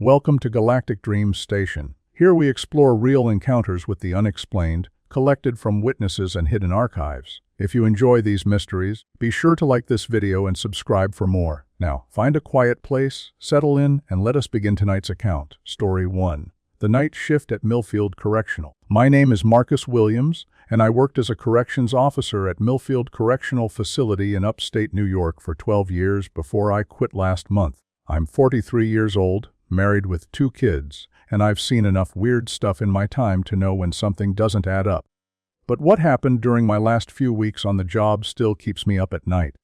Welcome to Galactic Dreams Station. Here we explore real encounters with the unexplained, collected from witnesses and hidden archives. If you enjoy these mysteries, be sure to like this video and subscribe for more. Now, find a quiet place, settle in, and let us begin tonight's account. Story 1. The Night Shift at Millfield Correctional. My name is Marcus Williams, and I worked as a corrections officer at Millfield Correctional Facility in upstate New York for 12 years before I quit last month. I'm 43 years old, married with 2 kids, and I've seen enough weird stuff in my time to know when something doesn't add up. But what happened during my last few weeks on the job still keeps me up at night.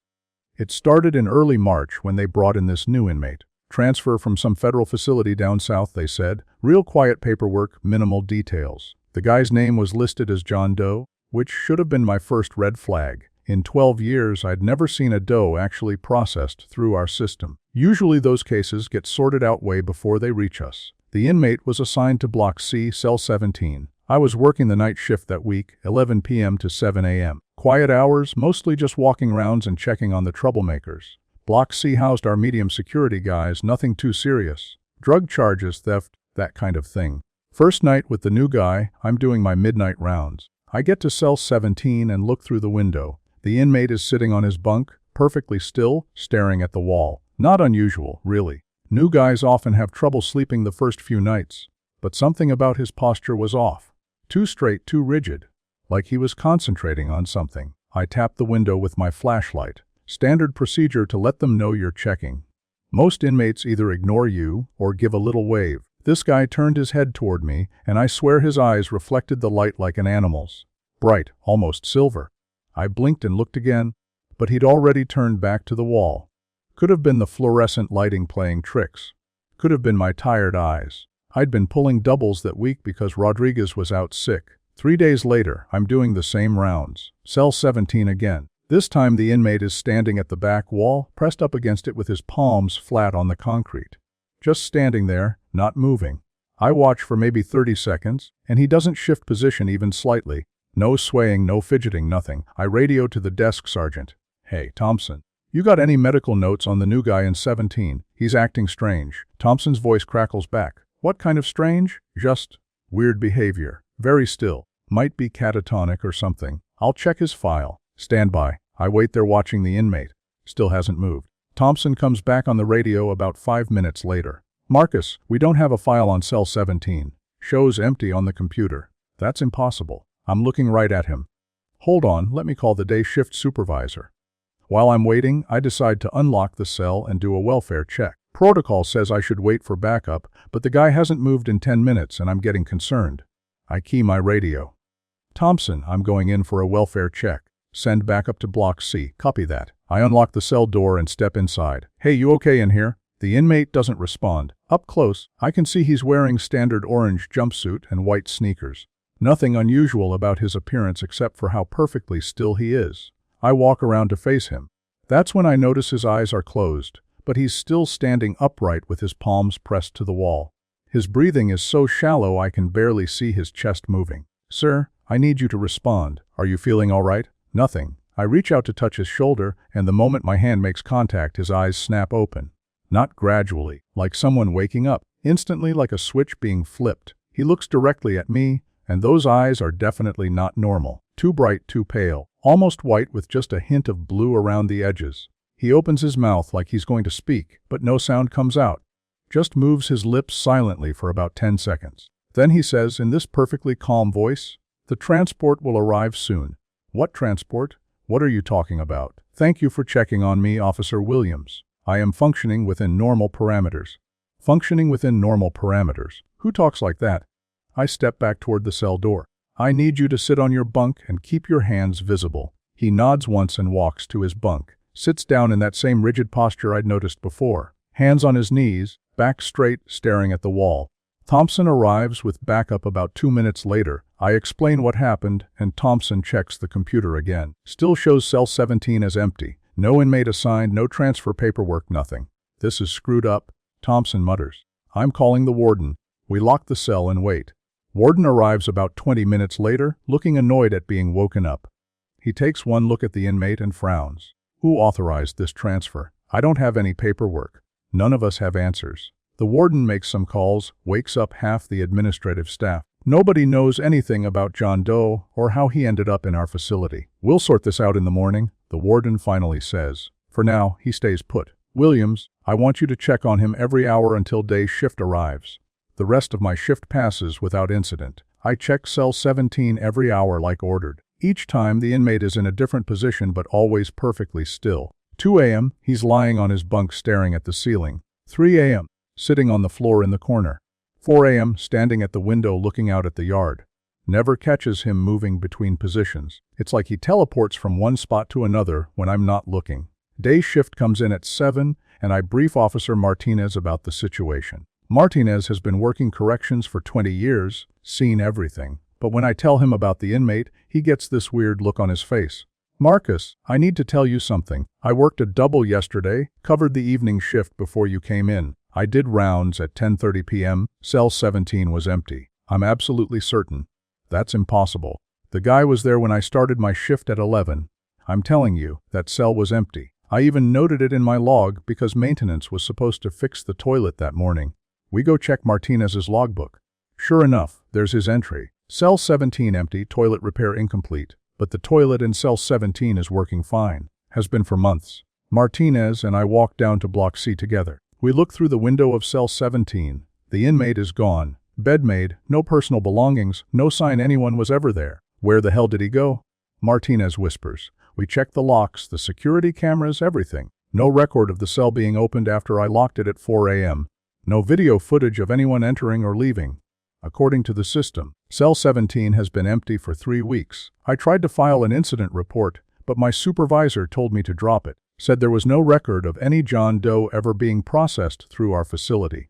It started in early March when they brought in this new inmate. Transfer from some federal facility down south, they said. Real quiet paperwork, minimal details. The guy's name was listed as John Doe, which should have been my first red flag. In 12 years, I'd never seen a Doe actually processed through our system. Usually those cases get sorted out way before they reach us. The inmate was assigned to Block C, Cell 17. I was working the night shift that week, 11 p.m. to 7 a.m. Quiet hours, mostly just walking rounds and checking on the troublemakers. Block C housed our medium security guys, nothing too serious. Drug charges, theft, that kind of thing. First night with the new guy, I'm doing my midnight rounds. I get to Cell 17 and look through the window. The inmate is sitting on his bunk, perfectly still, staring at the wall. Not unusual, really. New guys often have trouble sleeping the first few nights, but something about his posture was off. Too straight, too rigid, like he was concentrating on something. I tapped the window with my flashlight. Standard procedure to let them know you're checking. Most inmates either ignore you or give a little wave. This guy turned his head toward me, and I swear his eyes reflected the light like an animal's. Bright, almost silver. I blinked and looked again, but he'd already turned back to the wall. Could have been the fluorescent lighting playing tricks. Could have been my tired eyes. I'd been pulling doubles that week because Rodriguez was out sick. 3 days later, I'm doing the same rounds. Cell 17 again. This time the inmate is standing at the back wall, pressed up against it with his palms flat on the concrete. Just standing there, not moving. I watch for maybe 30 seconds, and he doesn't shift position even slightly. No swaying, no fidgeting, nothing. I radio to the desk sergeant. Hey, Thompson. You got any medical notes on the new guy in 17? He's acting strange. Thompson's voice crackles back. What kind of strange? Just weird behavior. Very still. Might be catatonic or something. I'll check his file. Stand by. I wait there watching the inmate. Still hasn't moved. Thompson comes back on the radio about 5 minutes later. Marcus, we don't have a file on Cell 17. Shows empty on the computer. That's impossible. I'm looking right at him. Hold on, let me call the day shift supervisor. While I'm waiting, I decide to unlock the cell and do a welfare check. Protocol says I should wait for backup, but the guy hasn't moved in 10 minutes and I'm getting concerned. I key my radio. Thompson, I'm going in for a welfare check. Send backup to Block C. Copy that. I unlock the cell door and step inside. Hey, you okay in here? The inmate doesn't respond. Up close, I can see he's wearing standard orange jumpsuit and white sneakers. Nothing unusual about his appearance except for how perfectly still he is. I walk around to face him. That's when I notice his eyes are closed, but he's still standing upright with his palms pressed to the wall. His breathing is so shallow I can barely see his chest moving. Sir, I need you to respond. Are you feeling all right? Nothing. I reach out to touch his shoulder, and the moment my hand makes contact, his eyes snap open. Not gradually, like someone waking up. Instantly, like a switch being flipped. He looks directly at me, and those eyes are definitely not normal. Too bright, too pale. Almost white with just a hint of blue around the edges. He opens his mouth like he's going to speak, but no sound comes out. Just moves his lips silently for about 10 seconds. Then he says in this perfectly calm voice, "The transport will arrive soon." What transport? What are you talking about? Thank you for checking on me, Officer Williams. I am functioning within normal parameters. Functioning within normal parameters. Who talks like that? I step back toward the cell door. I need you to sit on your bunk and keep your hands visible. He nods once and walks to his bunk. Sits down in that same rigid posture I'd noticed before. Hands on his knees, back straight, staring at the wall. Thompson arrives with backup about 2 minutes later. I explain what happened, and Thompson checks the computer again. Still shows Cell 17 as empty. No inmate assigned, no transfer paperwork, nothing. This is screwed up, Thompson mutters. I'm calling the warden. We lock the cell and wait. Warden arrives about 20 minutes later, looking annoyed at being woken up. He takes one look at the inmate and frowns. Who authorized this transfer? I don't have any paperwork. None of us have answers. The warden makes some calls, wakes up half the administrative staff. Nobody knows anything about John Doe or how he ended up in our facility. We'll sort this out in the morning, the warden finally says. For now, he stays put. Williams, I want you to check on him every hour until day shift arrives. The rest of my shift passes without incident. I check cell 17 every hour like ordered. Each time the inmate is in a different position but always perfectly still. 2 a.m., he's lying on his bunk staring at the ceiling. 3 a.m., sitting on the floor in the corner. 4 a.m., standing at the window looking out at the yard. Never catches him moving between positions. It's like he teleports from one spot to another when I'm not looking. Day shift comes in at 7, and I brief Officer Martinez about the situation. Martinez has been working corrections for 20 years, seen everything. But when I tell him about the inmate, he gets this weird look on his face. Marcus, I need to tell you something. I worked a double yesterday, covered the evening shift before you came in. I did rounds at 10:30 p.m. Cell 17 was empty. I'm absolutely certain. That's impossible. The guy was there when I started my shift at 11. I'm telling you, that cell was empty. I even noted it in my log because maintenance was supposed to fix the toilet that morning. We go check Martinez's logbook. Sure enough, there's his entry. Cell 17 empty, toilet repair incomplete. But the toilet in cell 17 is working fine. Has been for months. Martinez and I walk down to Block C together. We look through the window of cell 17. The inmate is gone. Bed made, no personal belongings, no sign anyone was ever there. Where the hell did he go? Martinez whispers. We checked the locks, the security cameras, everything. No record of the cell being opened after I locked it at 4 a.m. No video footage of anyone entering or leaving. According to the system, cell 17 has been empty for 3 weeks. I tried to file an incident report, but my supervisor told me to drop it. Said there was no record of any John Doe ever being processed through our facility.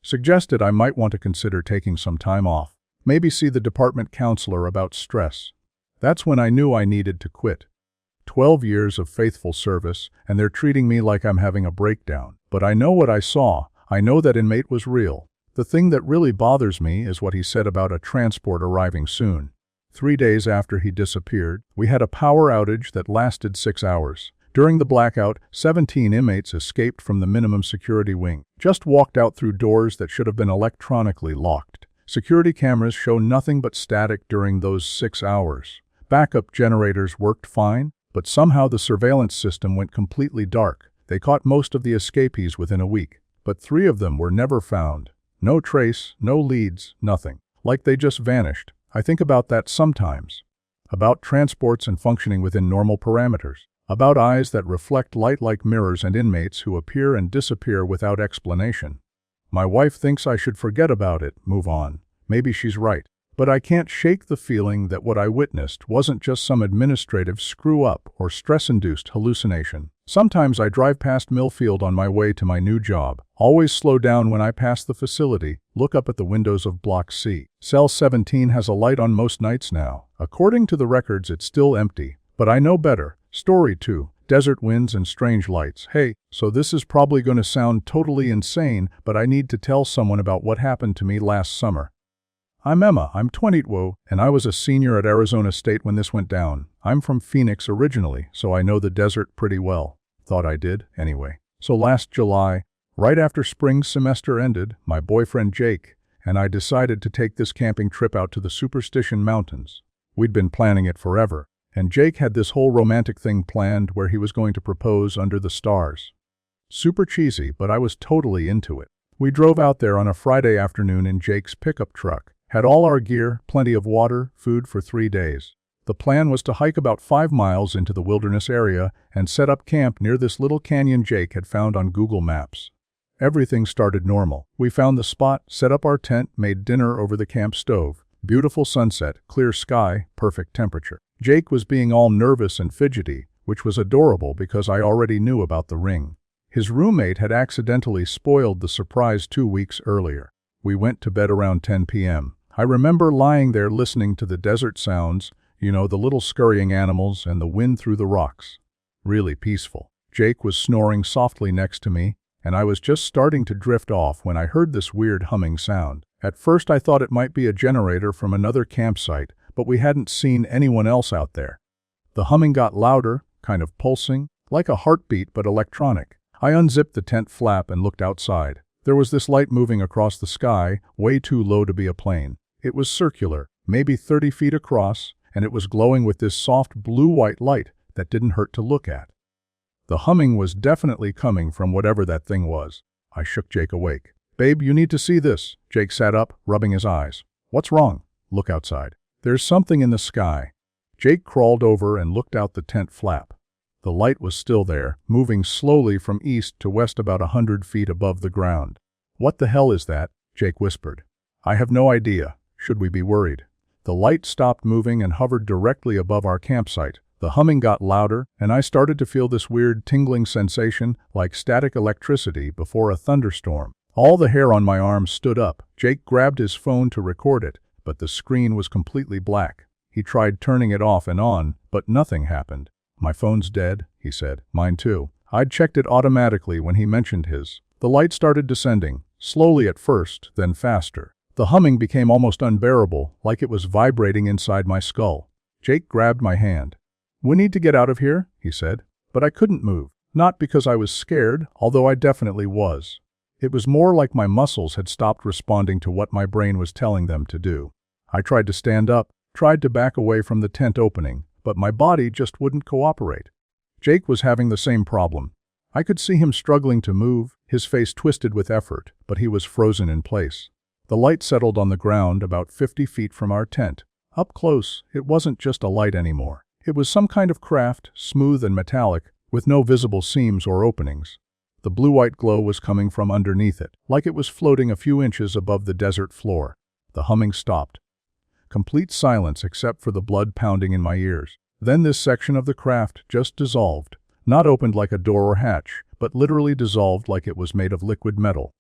Suggested I might want to consider taking some time off. Maybe see the department counselor about stress. That's when I knew I needed to quit. 12 years of faithful service, and they're treating me like I'm having a breakdown. But I know what I saw. I know that inmate was real. The thing that really bothers me is what he said about a transport arriving soon. 3 days after he disappeared, we had a power outage that lasted 6 hours. During the blackout, 17 inmates escaped from the minimum security wing. Just walked out through doors that should have been electronically locked. Security cameras show nothing but static during those 6 hours. Backup generators worked fine, but somehow the surveillance system went completely dark. They caught most of the escapees within a week, but 3 of them were never found. No trace, no leads, nothing. Like they just vanished. I think about that sometimes. About transports and functioning within normal parameters. About eyes that reflect light like mirrors and inmates who appear and disappear without explanation. My wife thinks I should forget about it, move on. Maybe she's right. But I can't shake the feeling that what I witnessed wasn't just some administrative screw-up or stress-induced hallucination. Sometimes I drive past Millfield on my way to my new job. Always slow down when I pass the facility, look up at the windows of Block C. Cell 17 has a light on most nights now. According to the records, it's still empty. But I know better. Story 2. Desert winds and strange lights. Hey, so this is probably going to sound totally insane, but I need to tell someone about what happened to me last summer. I'm Emma, I'm 22, and I was a senior at Arizona State when this went down. I'm from Phoenix originally, so I know the desert pretty well. Thought I did, anyway. So last July, right after spring semester ended, my boyfriend Jake and I decided to take this camping trip out to the Superstition Mountains. We'd been planning it forever, and Jake had this whole romantic thing planned where he was going to propose under the stars. Super cheesy, but I was totally into it. We drove out there on a Friday afternoon in Jake's pickup truck. Had all our gear, plenty of water, food for 3 days. The plan was to hike about 5 miles into the wilderness area and set up camp near this little canyon Jake had found on Google Maps. Everything started normal. We found the spot, set up our tent, made dinner over the camp stove. Beautiful sunset, clear sky, perfect temperature. Jake was being all nervous and fidgety, which was adorable because I already knew about the ring. His roommate had accidentally spoiled the surprise 2 weeks earlier. We went to bed around 10 p.m. I remember lying there listening to the desert sounds, you know, the little scurrying animals and the wind through the rocks. Really peaceful. Jake was snoring softly next to me, and I was just starting to drift off when I heard this weird humming sound. At first I thought it might be a generator from another campsite, but we hadn't seen anyone else out there. The humming got louder, kind of pulsing, like a heartbeat but electronic. I unzipped the tent flap and looked outside. There was this light moving across the sky, way too low to be a plane. It was circular, maybe 30 feet across, and it was glowing with this soft blue-white light that didn't hurt to look at. The humming was definitely coming from whatever that thing was. I shook Jake awake. "Babe, you need to see this." Jake sat up, rubbing his eyes. "What's wrong?" "Look outside. There's something in the sky." Jake crawled over and looked out the tent flap. The light was still there, moving slowly from east to west about 100 feet above the ground. "What the hell is that?" Jake whispered. "I have no idea. Should we be worried?" The light stopped moving and hovered directly above our campsite. The humming got louder, and I started to feel this weird tingling sensation like static electricity before a thunderstorm. All the hair on my arms stood up. Jake grabbed his phone to record it, but the screen was completely black. He tried turning it off and on, but nothing happened. "My phone's dead," he said. "Mine too." I'd checked it automatically when he mentioned his. The light started descending, slowly at first, then faster. The humming became almost unbearable, like it was vibrating inside my skull. Jake grabbed my hand. "We need to get out of here," he said. But I couldn't move. Not because I was scared, although I definitely was. It was more like my muscles had stopped responding to what my brain was telling them to do. I tried to stand up, tried to back away from the tent opening, but my body just wouldn't cooperate. Jake was having the same problem. I could see him struggling to move, his face twisted with effort, but he was frozen in place. The light settled on the ground about 50 feet from our tent. Up close, it wasn't just a light anymore. It was some kind of craft, smooth and metallic, with no visible seams or openings. The blue-white glow was coming from underneath it, like it was floating a few inches above the desert floor. The humming stopped. Complete silence except for the blood pounding in my ears. Then this section of the craft just dissolved. Not opened like a door or hatch, but literally dissolved like it was made of liquid metal.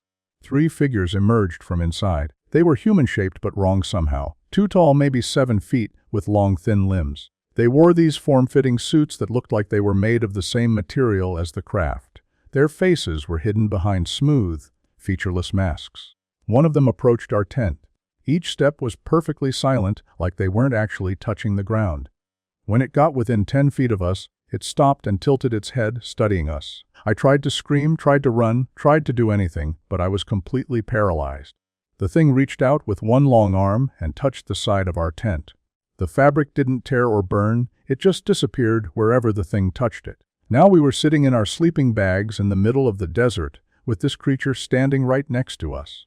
3 figures emerged from inside. They were human-shaped but wrong somehow. Too tall, maybe 7 feet, with long, thin limbs. They wore these form-fitting suits that looked like they were made of the same material as the craft. Their faces were hidden behind smooth, featureless masks. One of them approached our tent. Each step was perfectly silent, like they weren't actually touching the ground. When it got within 10 feet of us, it stopped and tilted its head, studying us. I tried to scream, tried to run, tried to do anything, but I was completely paralyzed. The thing reached out with one long arm and touched the side of our tent. The fabric didn't tear or burn, it just disappeared wherever the thing touched it. Now we were sitting in our sleeping bags in the middle of the desert, with this creature standing right next to us.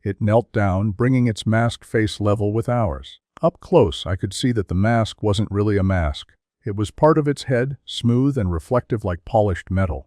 It knelt down, bringing its masked face level with ours. Up close, I could see that the mask wasn't really a mask. It was part of its head, smooth and reflective like polished metal.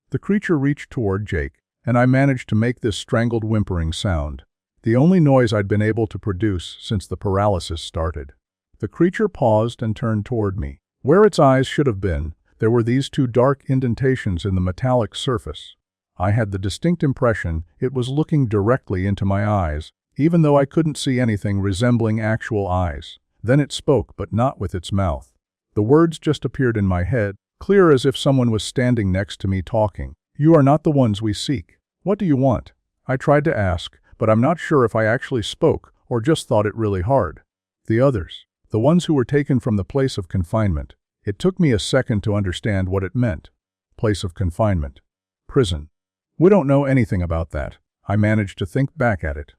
The creature reached toward Jake, and I managed to make this strangled whimpering sound. The only noise I'd been able to produce since the paralysis started. The creature paused and turned toward me. Where its eyes should have been, there were these 2 dark indentations in the metallic surface. I had the distinct impression it was looking directly into my eyes, even though I couldn't see anything resembling actual eyes. Then it spoke, but not with its mouth. The words just appeared in my head, clear as if someone was standing next to me talking. "You are not the ones we seek. What do you want?" I tried to ask, but I'm not sure if I actually spoke or just thought it really hard. "The others. The ones who were taken from the place of confinement." It took me a second to understand what it meant. Place of confinement. Prison. We don't know anything about that. I managed to think back at it.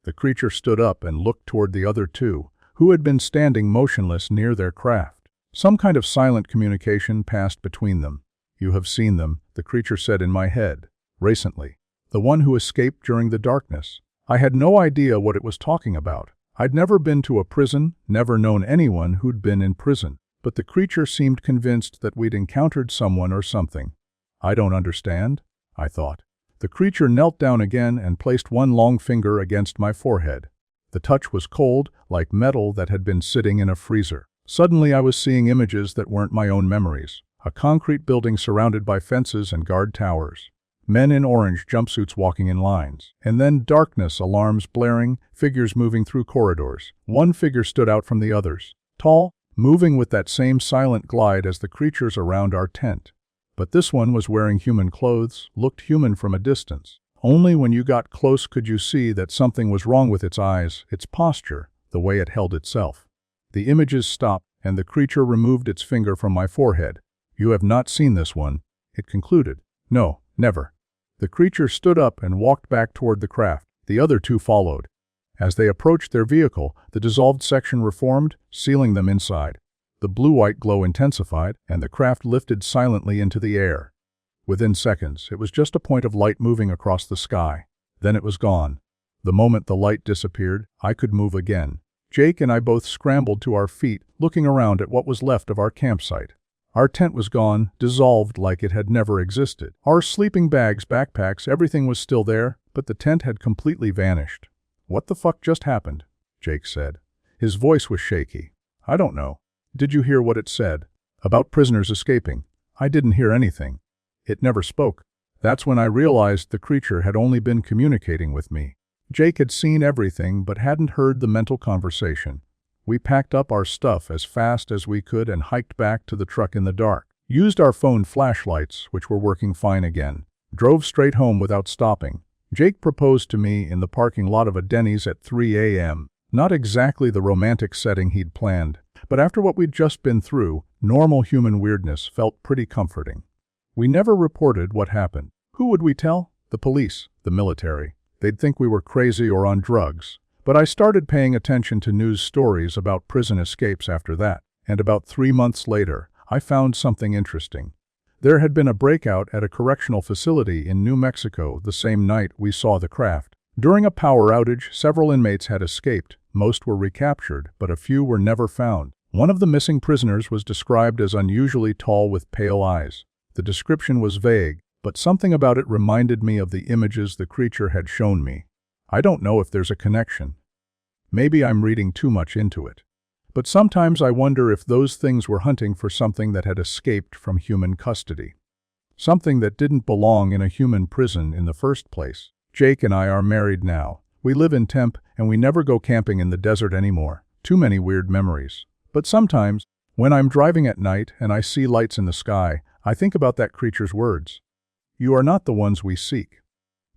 The creature stood up and looked toward the other 2, who had been standing motionless near their craft. Some kind of silent communication passed between them. "You have seen them," the creature said in my head. "Recently. The one who escaped during the darkness." I had no idea what it was talking about. I'd never been to a prison, never known anyone who'd been in prison. But the creature seemed convinced that we'd encountered someone or something. "I don't understand," I thought. The creature knelt down again and placed one long finger against my forehead. The touch was cold, like metal that had been sitting in a freezer. Suddenly I was seeing images that weren't my own memories. A concrete building surrounded by fences and guard towers. Men in orange jumpsuits walking in lines. And then darkness, alarms blaring, figures moving through corridors. One figure stood out from the others. Tall, moving with that same silent glide as the creatures around our tent. But this one was wearing human clothes, looked human from a distance. Only when you got close could you see that something was wrong with its eyes, its posture, the way it held itself. The images stopped, and the creature removed its finger from my forehead. "You have not seen this one," it concluded. "No, never." The creature stood up and walked back toward the craft. The other two followed. As they approached their vehicle, the dissolved section reformed, sealing them inside. The blue-white glow intensified, and the craft lifted silently into the air. Within seconds, it was just a point of light moving across the sky. Then it was gone. The moment the light disappeared, I could move again. Jake and I both scrambled to our feet, looking around at what was left of our campsite. Our tent was gone, dissolved like it had never existed. Our sleeping bags, backpacks, everything was still there, but the tent had completely vanished. "What the fuck just happened?" Jake said. His voice was shaky. "I don't know." "Did you hear what it said? About prisoners escaping?" "I didn't hear anything. It never spoke." That's when I realized the creature had only been communicating with me. Jake had seen everything but hadn't heard the mental conversation. We packed up our stuff as fast as we could and hiked back to the truck in the dark. Used our phone flashlights, which were working fine again. Drove straight home without stopping. Jake proposed to me in the parking lot of a Denny's at 3 a.m. Not exactly the romantic setting he'd planned, but after what we'd just been through, normal human weirdness felt pretty comforting. We never reported what happened. Who would we tell? The police, the military. They'd think we were crazy or on drugs. But I started paying attention to news stories about prison escapes after that, and about 3 months later, I found something interesting. There had been a breakout at a correctional facility in New Mexico the same night we saw the craft. During a power outage, several inmates had escaped. Most were recaptured, but a few were never found. One of the missing prisoners was described as unusually tall with pale eyes. The description was vague, but something about it reminded me of the images the creature had shown me. I don't know if there's a connection. Maybe I'm reading too much into it. But sometimes I wonder if those things were hunting for something that had escaped from human custody. Something that didn't belong in a human prison in the first place. Jake and I are married now. We live in Temp, and we never go camping in the desert anymore. Too many weird memories. But sometimes, when I'm driving at night and I see lights in the sky, I think about that creature's words. "You are not the ones we seek."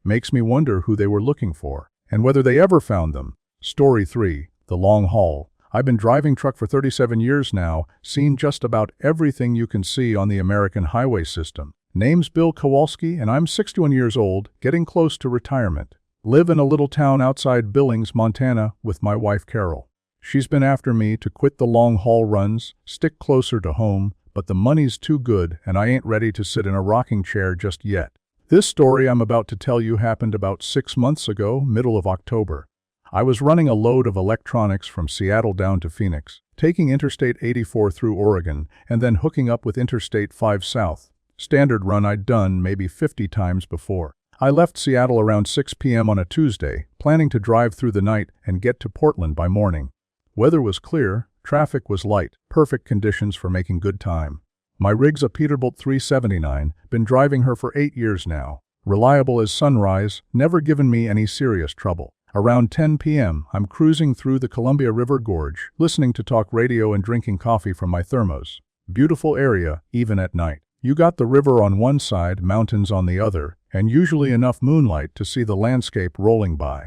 Makes me wonder who they were looking for, and whether they ever found them. Story 3, The Long Haul. I've been driving truck for 37 years now, seen just about everything you can see on the American highway system. Name's Bill Kowalski, and I'm 61 years old, getting close to retirement. Live in a little town outside Billings, Montana, with my wife Carol. She's been after me to quit the long haul runs, stick closer to home, but the money's too good and I ain't ready to sit in a rocking chair just yet. This story I'm about to tell you happened about 6 months ago, middle of October. I was running a load of electronics from Seattle down to Phoenix, taking Interstate 84 through Oregon, and then hooking up with Interstate 5 South. Standard run I'd done maybe 50 times before. I left Seattle around 6 p.m. on a Tuesday, planning to drive through the night and get to Portland by morning. Weather was clear, traffic was light, perfect conditions for making good time. My rig's a Peterbilt 379, been driving her for 8 years now. Reliable as sunrise, never given me any serious trouble. Around 10 p.m., I'm cruising through the Columbia River Gorge, listening to talk radio and drinking coffee from my thermos. Beautiful area, even at night. You got the river on one side, mountains on the other, and usually enough moonlight to see the landscape rolling by.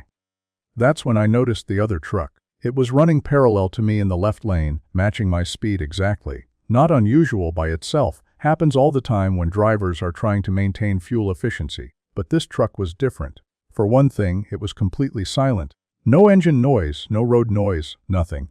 That's when I noticed the other truck. It was running parallel to me in the left lane, matching my speed exactly. Not unusual by itself, happens all the time when drivers are trying to maintain fuel efficiency. But this truck was different. For one thing, it was completely silent. No engine noise, no road noise, nothing.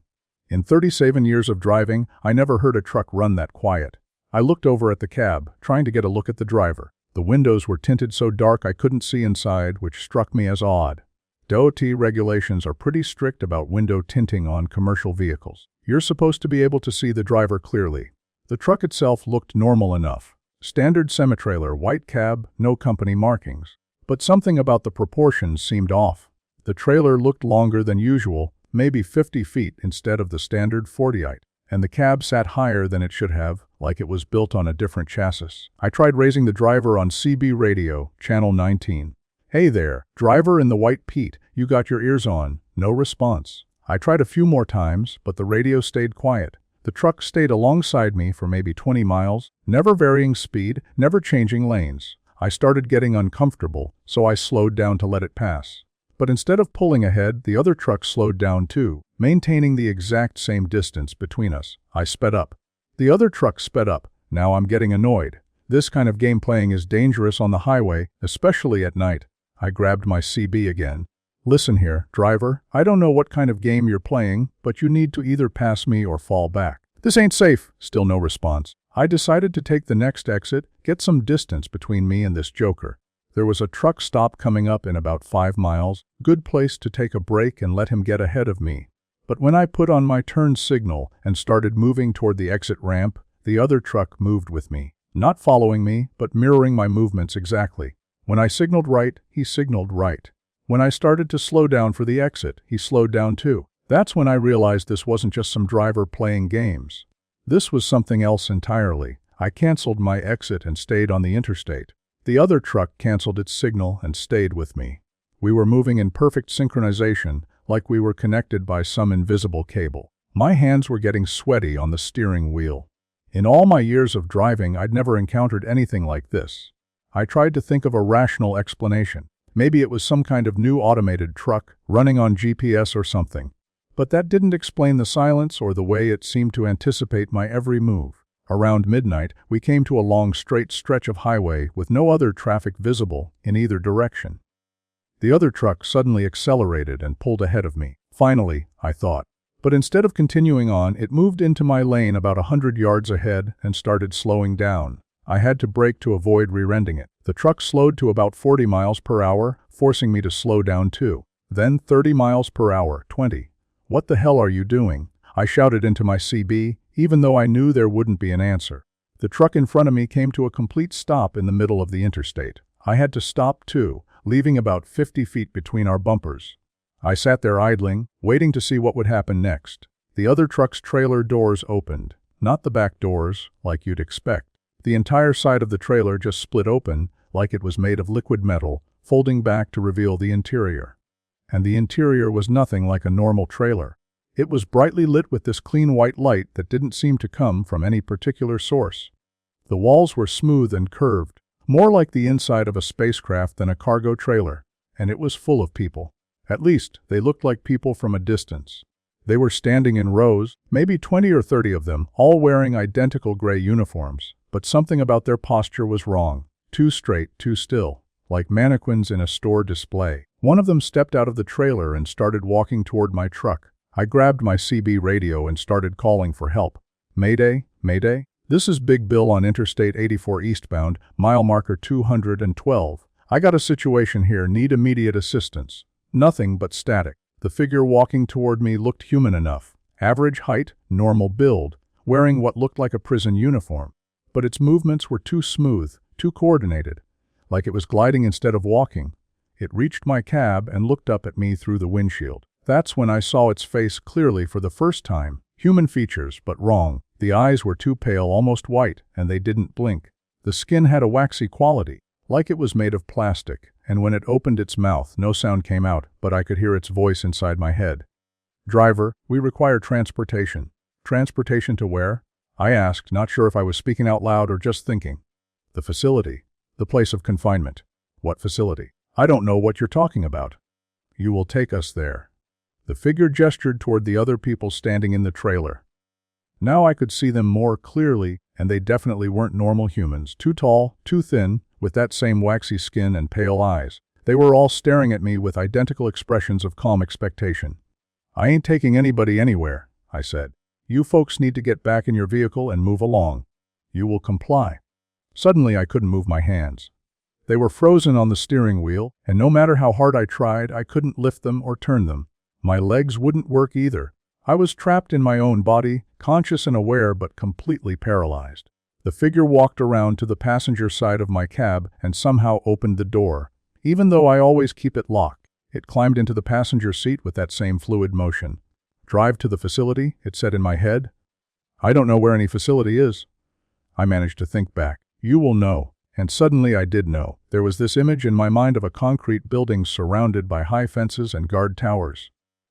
In 37 years of driving, I never heard a truck run that quiet. I looked over at the cab, trying to get a look at the driver. The windows were tinted so dark I couldn't see inside, which struck me as odd. DOT regulations are pretty strict about window tinting on commercial vehicles. You're supposed to be able to see the driver clearly. The truck itself looked normal enough. Standard semi-trailer, white cab, no company markings. But something about the proportions seemed off. The trailer looked longer than usual, maybe 50 feet instead of the standard 40-feet, and the cab sat higher than it should have, like it was built on a different chassis. I tried raising the driver on CB radio, channel 19. "Hey there, driver in the white Pete, you got your ears on." No response. I tried a few more times, but the radio stayed quiet. The truck stayed alongside me for maybe 20 miles, never varying speed, never changing lanes. I started getting uncomfortable, so I slowed down to let it pass. But instead of pulling ahead, the other truck slowed down too, maintaining the exact same distance between us. I sped up. The other truck sped up. Now I'm getting annoyed. This kind of game playing is dangerous on the highway, especially at night. I grabbed my CB again. Listen here, driver, I don't know what kind of game you're playing, but you need to either pass me or fall back. This ain't safe. Still no response. I decided to take the next exit, get some distance between me and this joker. There was a truck stop coming up in about 5 miles, good place to take a break and let him get ahead of me. But when I put on my turn signal and started moving toward the exit ramp, the other truck moved with me. Not following me, but mirroring my movements exactly. When I signaled right, he signaled right. When I started to slow down for the exit, he slowed down too. That's when I realized this wasn't just some driver playing games. This was something else entirely. I canceled my exit and stayed on the interstate. The other truck canceled its signal and stayed with me. We were moving in perfect synchronization, like we were connected by some invisible cable. My hands were getting sweaty on the steering wheel. In all my years of driving, I'd never encountered anything like this. I tried to think of a rational explanation. Maybe it was some kind of new automated truck, running on GPS or something. But that didn't explain the silence or the way it seemed to anticipate my every move. Around midnight, we came to a long straight stretch of highway with no other traffic visible in either direction. The other truck suddenly accelerated and pulled ahead of me. Finally, I thought. But instead of continuing on, it moved into my lane about 100 yards ahead and started slowing down. I had to brake to avoid rear-ending it. The truck slowed to about 40 miles per hour, forcing me to slow down too. Then 30 miles per hour, 20. What the hell are you doing? I shouted into my CB, even though I knew there wouldn't be an answer. The truck in front of me came to a complete stop in the middle of the interstate. I had to stop too, leaving about 50 feet between our bumpers. I sat there idling, waiting to see what would happen next. The other truck's trailer doors opened. Not the back doors, like you'd expect. The entire side of the trailer just split open, like it was made of liquid metal, folding back to reveal the interior. And the interior was nothing like a normal trailer. It was brightly lit with this clean white light that didn't seem to come from any particular source. The walls were smooth and curved, more like the inside of a spacecraft than a cargo trailer, and it was full of people. At least, they looked like people from a distance. They were standing in rows, maybe 20 or 30 of them, all wearing identical gray uniforms. But something about their posture was wrong. Too straight, too still, like mannequins in a store display. One of them stepped out of the trailer and started walking toward my truck. I grabbed my CB radio and started calling for help. Mayday, Mayday. This is Big Bill on Interstate 84 eastbound, mile marker 212. I got a situation here, need immediate assistance. Nothing but static. The figure walking toward me looked human enough. Average height, normal build, wearing what looked like a prison uniform. But its movements were too smooth, too coordinated, like it was gliding instead of walking. It reached my cab and looked up at me through the windshield. That's when I saw its face clearly for the first time. Human features, but wrong. The eyes were too pale, almost white, and they didn't blink. The skin had a waxy quality, like it was made of plastic, and when it opened its mouth, no sound came out, but I could hear its voice inside my head. Driver, we require transportation. Transportation to where? I asked, not sure if I was speaking out loud or just thinking. The facility. The place of confinement. What facility? I don't know what you're talking about. You will take us there. The figure gestured toward the other people standing in the trailer. Now I could see them more clearly, and they definitely weren't normal humans. Too tall, too thin, with that same waxy skin and pale eyes. They were all staring at me with identical expressions of calm expectation. I ain't taking anybody anywhere, I said. You folks need to get back in your vehicle and move along. You will comply. Suddenly I couldn't move my hands. They were frozen on the steering wheel, and no matter how hard I tried, I couldn't lift them or turn them. My legs wouldn't work either. I was trapped in my own body, conscious and aware but completely paralyzed. The figure walked around to the passenger side of my cab and somehow opened the door. Even though I always keep it locked, it climbed into the passenger seat with that same fluid motion. Drive to the facility, it said in my head. I don't know where any facility is. I managed to think back. You will know. And suddenly I did know. There was this image in my mind of a concrete building surrounded by high fences and guard towers.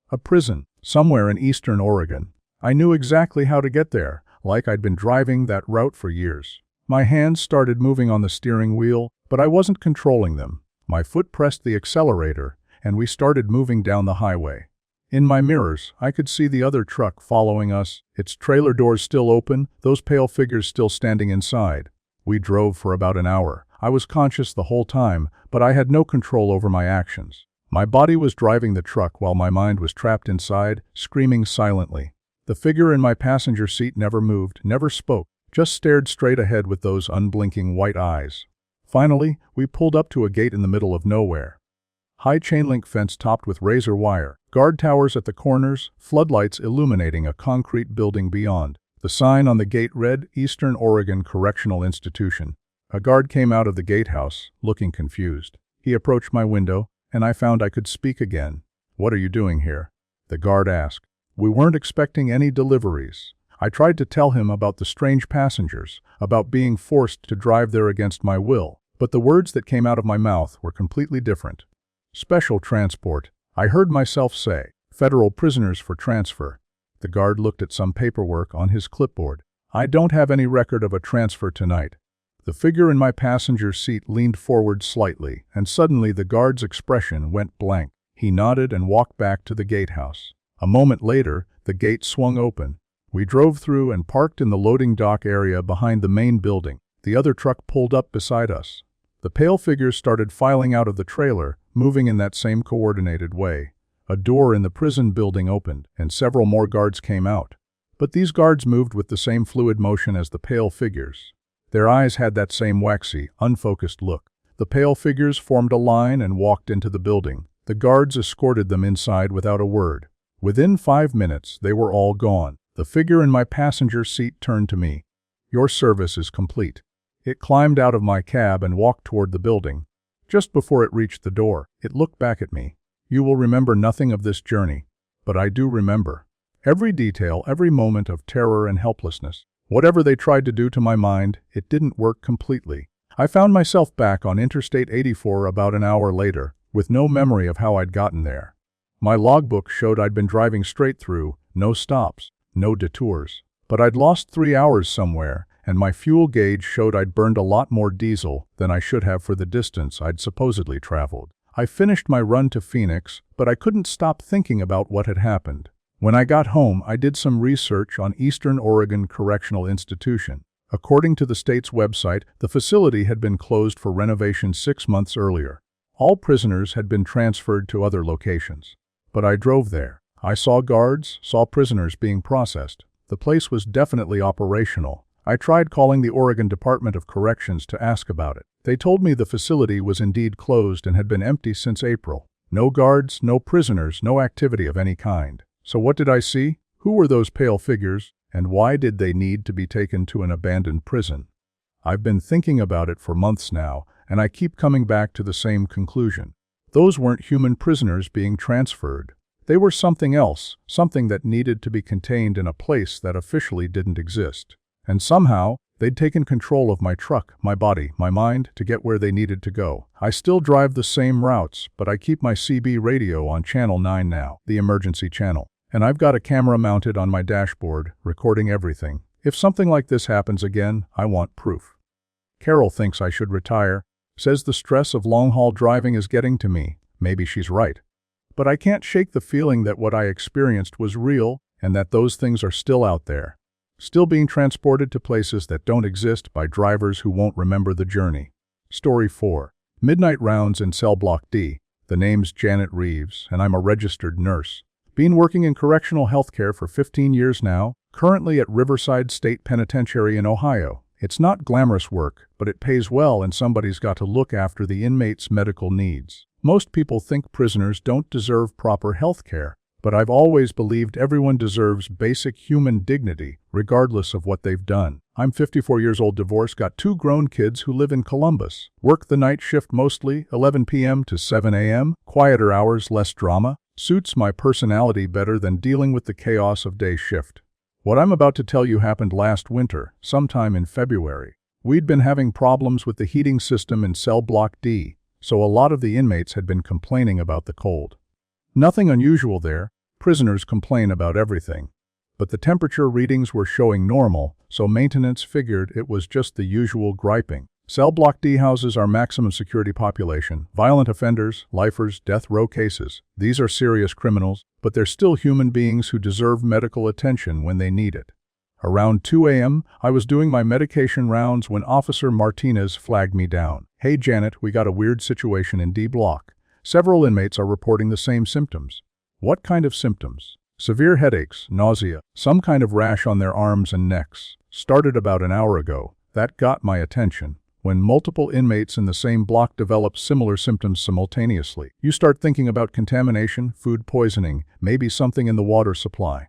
A prison, somewhere in eastern Oregon. I knew exactly how to get there, like I'd been driving that route for years. My hands started moving on the steering wheel, but I wasn't controlling them. My foot pressed the accelerator, and we started moving down the highway. In my mirrors, I could see the other truck following us, its trailer doors still open, those pale figures still standing inside. We drove for about an hour. I was conscious the whole time, but I had no control over my actions. My body was driving the truck while my mind was trapped inside, screaming silently. The figure in my passenger seat never moved, never spoke, just stared straight ahead with those unblinking white eyes. Finally, we pulled up to a gate in the middle of nowhere. High chain-link fence topped with razor wire, guard towers at the corners, floodlights illuminating a concrete building beyond. The sign on the gate read, Eastern Oregon Correctional Institution. A guard came out of the gatehouse, looking confused. He approached my window, and I found I could speak again. "What are you doing here?" the guard asked. "We weren't expecting any deliveries." I tried to tell him about the strange passengers, about being forced to drive there against my will, but the words that came out of my mouth were completely different. "Special transport," I heard myself say. "Federal prisoners for transfer." The guard looked at some paperwork on his clipboard. "I don't have any record of a transfer tonight." The figure in my passenger seat leaned forward slightly, and suddenly the guard's expression went blank. He nodded and walked back to the gatehouse. A moment later, the gate swung open. We drove through and parked in the loading dock area behind the main building. The other truck pulled up beside us. The pale figures started filing out of the trailer, moving in that same coordinated way. A door in the prison building opened, and several more guards came out. But these guards moved with the same fluid motion as the pale figures. Their eyes had that same waxy, unfocused look. The pale figures formed a line and walked into the building. The guards escorted them inside without a word. Within 5 minutes, they were all gone. The figure in my passenger seat turned to me. "Your service is complete." It climbed out of my cab and walked toward the building. Just before it reached the door, it looked back at me. "You will remember nothing of this journey, but I do remember. Every detail, every moment of terror and helplessness. Whatever they tried to do to my mind, it didn't work completely." I found myself back on Interstate 84 about an hour later, with no memory of how I'd gotten there. My logbook showed I'd been driving straight through, no stops, no detours. But I'd lost 3 hours somewhere, and my fuel gauge showed I'd burned a lot more diesel than I should have for the distance I'd supposedly traveled. I finished my run to Phoenix, but I couldn't stop thinking about what had happened. When I got home, I did some research on Eastern Oregon Correctional Institution. According to the state's website, the facility had been closed for renovation 6 months earlier. All prisoners had been transferred to other locations. But I drove there. I saw guards, saw prisoners being processed. The place was definitely operational. I tried calling the Oregon Department of Corrections to ask about it. They told me the facility was indeed closed and had been empty since April. No guards, no prisoners, no activity of any kind. So what did I see? Who were those pale figures, and why did they need to be taken to an abandoned prison? I've been thinking about it for months now, and I keep coming back to the same conclusion. Those weren't human prisoners being transferred. They were something else, something that needed to be contained in a place that officially didn't exist. And somehow, they'd taken control of my truck, my body, my mind, to get where they needed to go. I still drive the same routes, but I keep my CB radio on Channel 9 now, the emergency channel. And I've got a camera mounted on my dashboard, recording everything. If something like this happens again, I want proof. Carol thinks I should retire, says the stress of long-haul driving is getting to me. Maybe she's right. But I can't shake the feeling that what I experienced was real and that those things are still out there. Still being transported to places that don't exist by drivers who won't remember the journey. Story 4. Midnight rounds in cell block D. The name's Janet Reeves, and I'm a registered nurse. Been working in correctional healthcare for 15 years now, currently at Riverside State Penitentiary in Ohio. It's not glamorous work, but it pays well and somebody's got to look after the inmates' medical needs. Most people think prisoners don't deserve proper health care, but I've always believed everyone deserves basic human dignity, regardless of what they've done. I'm 54 years old, divorced, got 2 grown kids who live in Columbus. Work the night shift mostly, 11 p.m. to 7 a.m., quieter hours, less drama. Suits my personality better than dealing with the chaos of day shift. What I'm about to tell you happened last winter, sometime in February. We'd been having problems with the heating system in cell block D, so a lot of the inmates had been complaining about the cold. Nothing unusual there. Prisoners complain about everything. But the temperature readings were showing normal, so maintenance figured it was just the usual griping. Cell block D houses our maximum security population, violent offenders, lifers, death row cases. These are serious criminals, but they're still human beings who deserve medical attention when they need it. Around 2 a.m., I was doing my medication rounds when Officer Martinez flagged me down. "Hey Janet, we got a weird situation in D block. Several inmates are reporting the same symptoms." "What kind of symptoms?" "Severe headaches, nausea, some kind of rash on their arms and necks. Started about an hour ago." That got my attention. When multiple inmates in the same block develop similar symptoms simultaneously, you start thinking about contamination, food poisoning, maybe something in the water supply.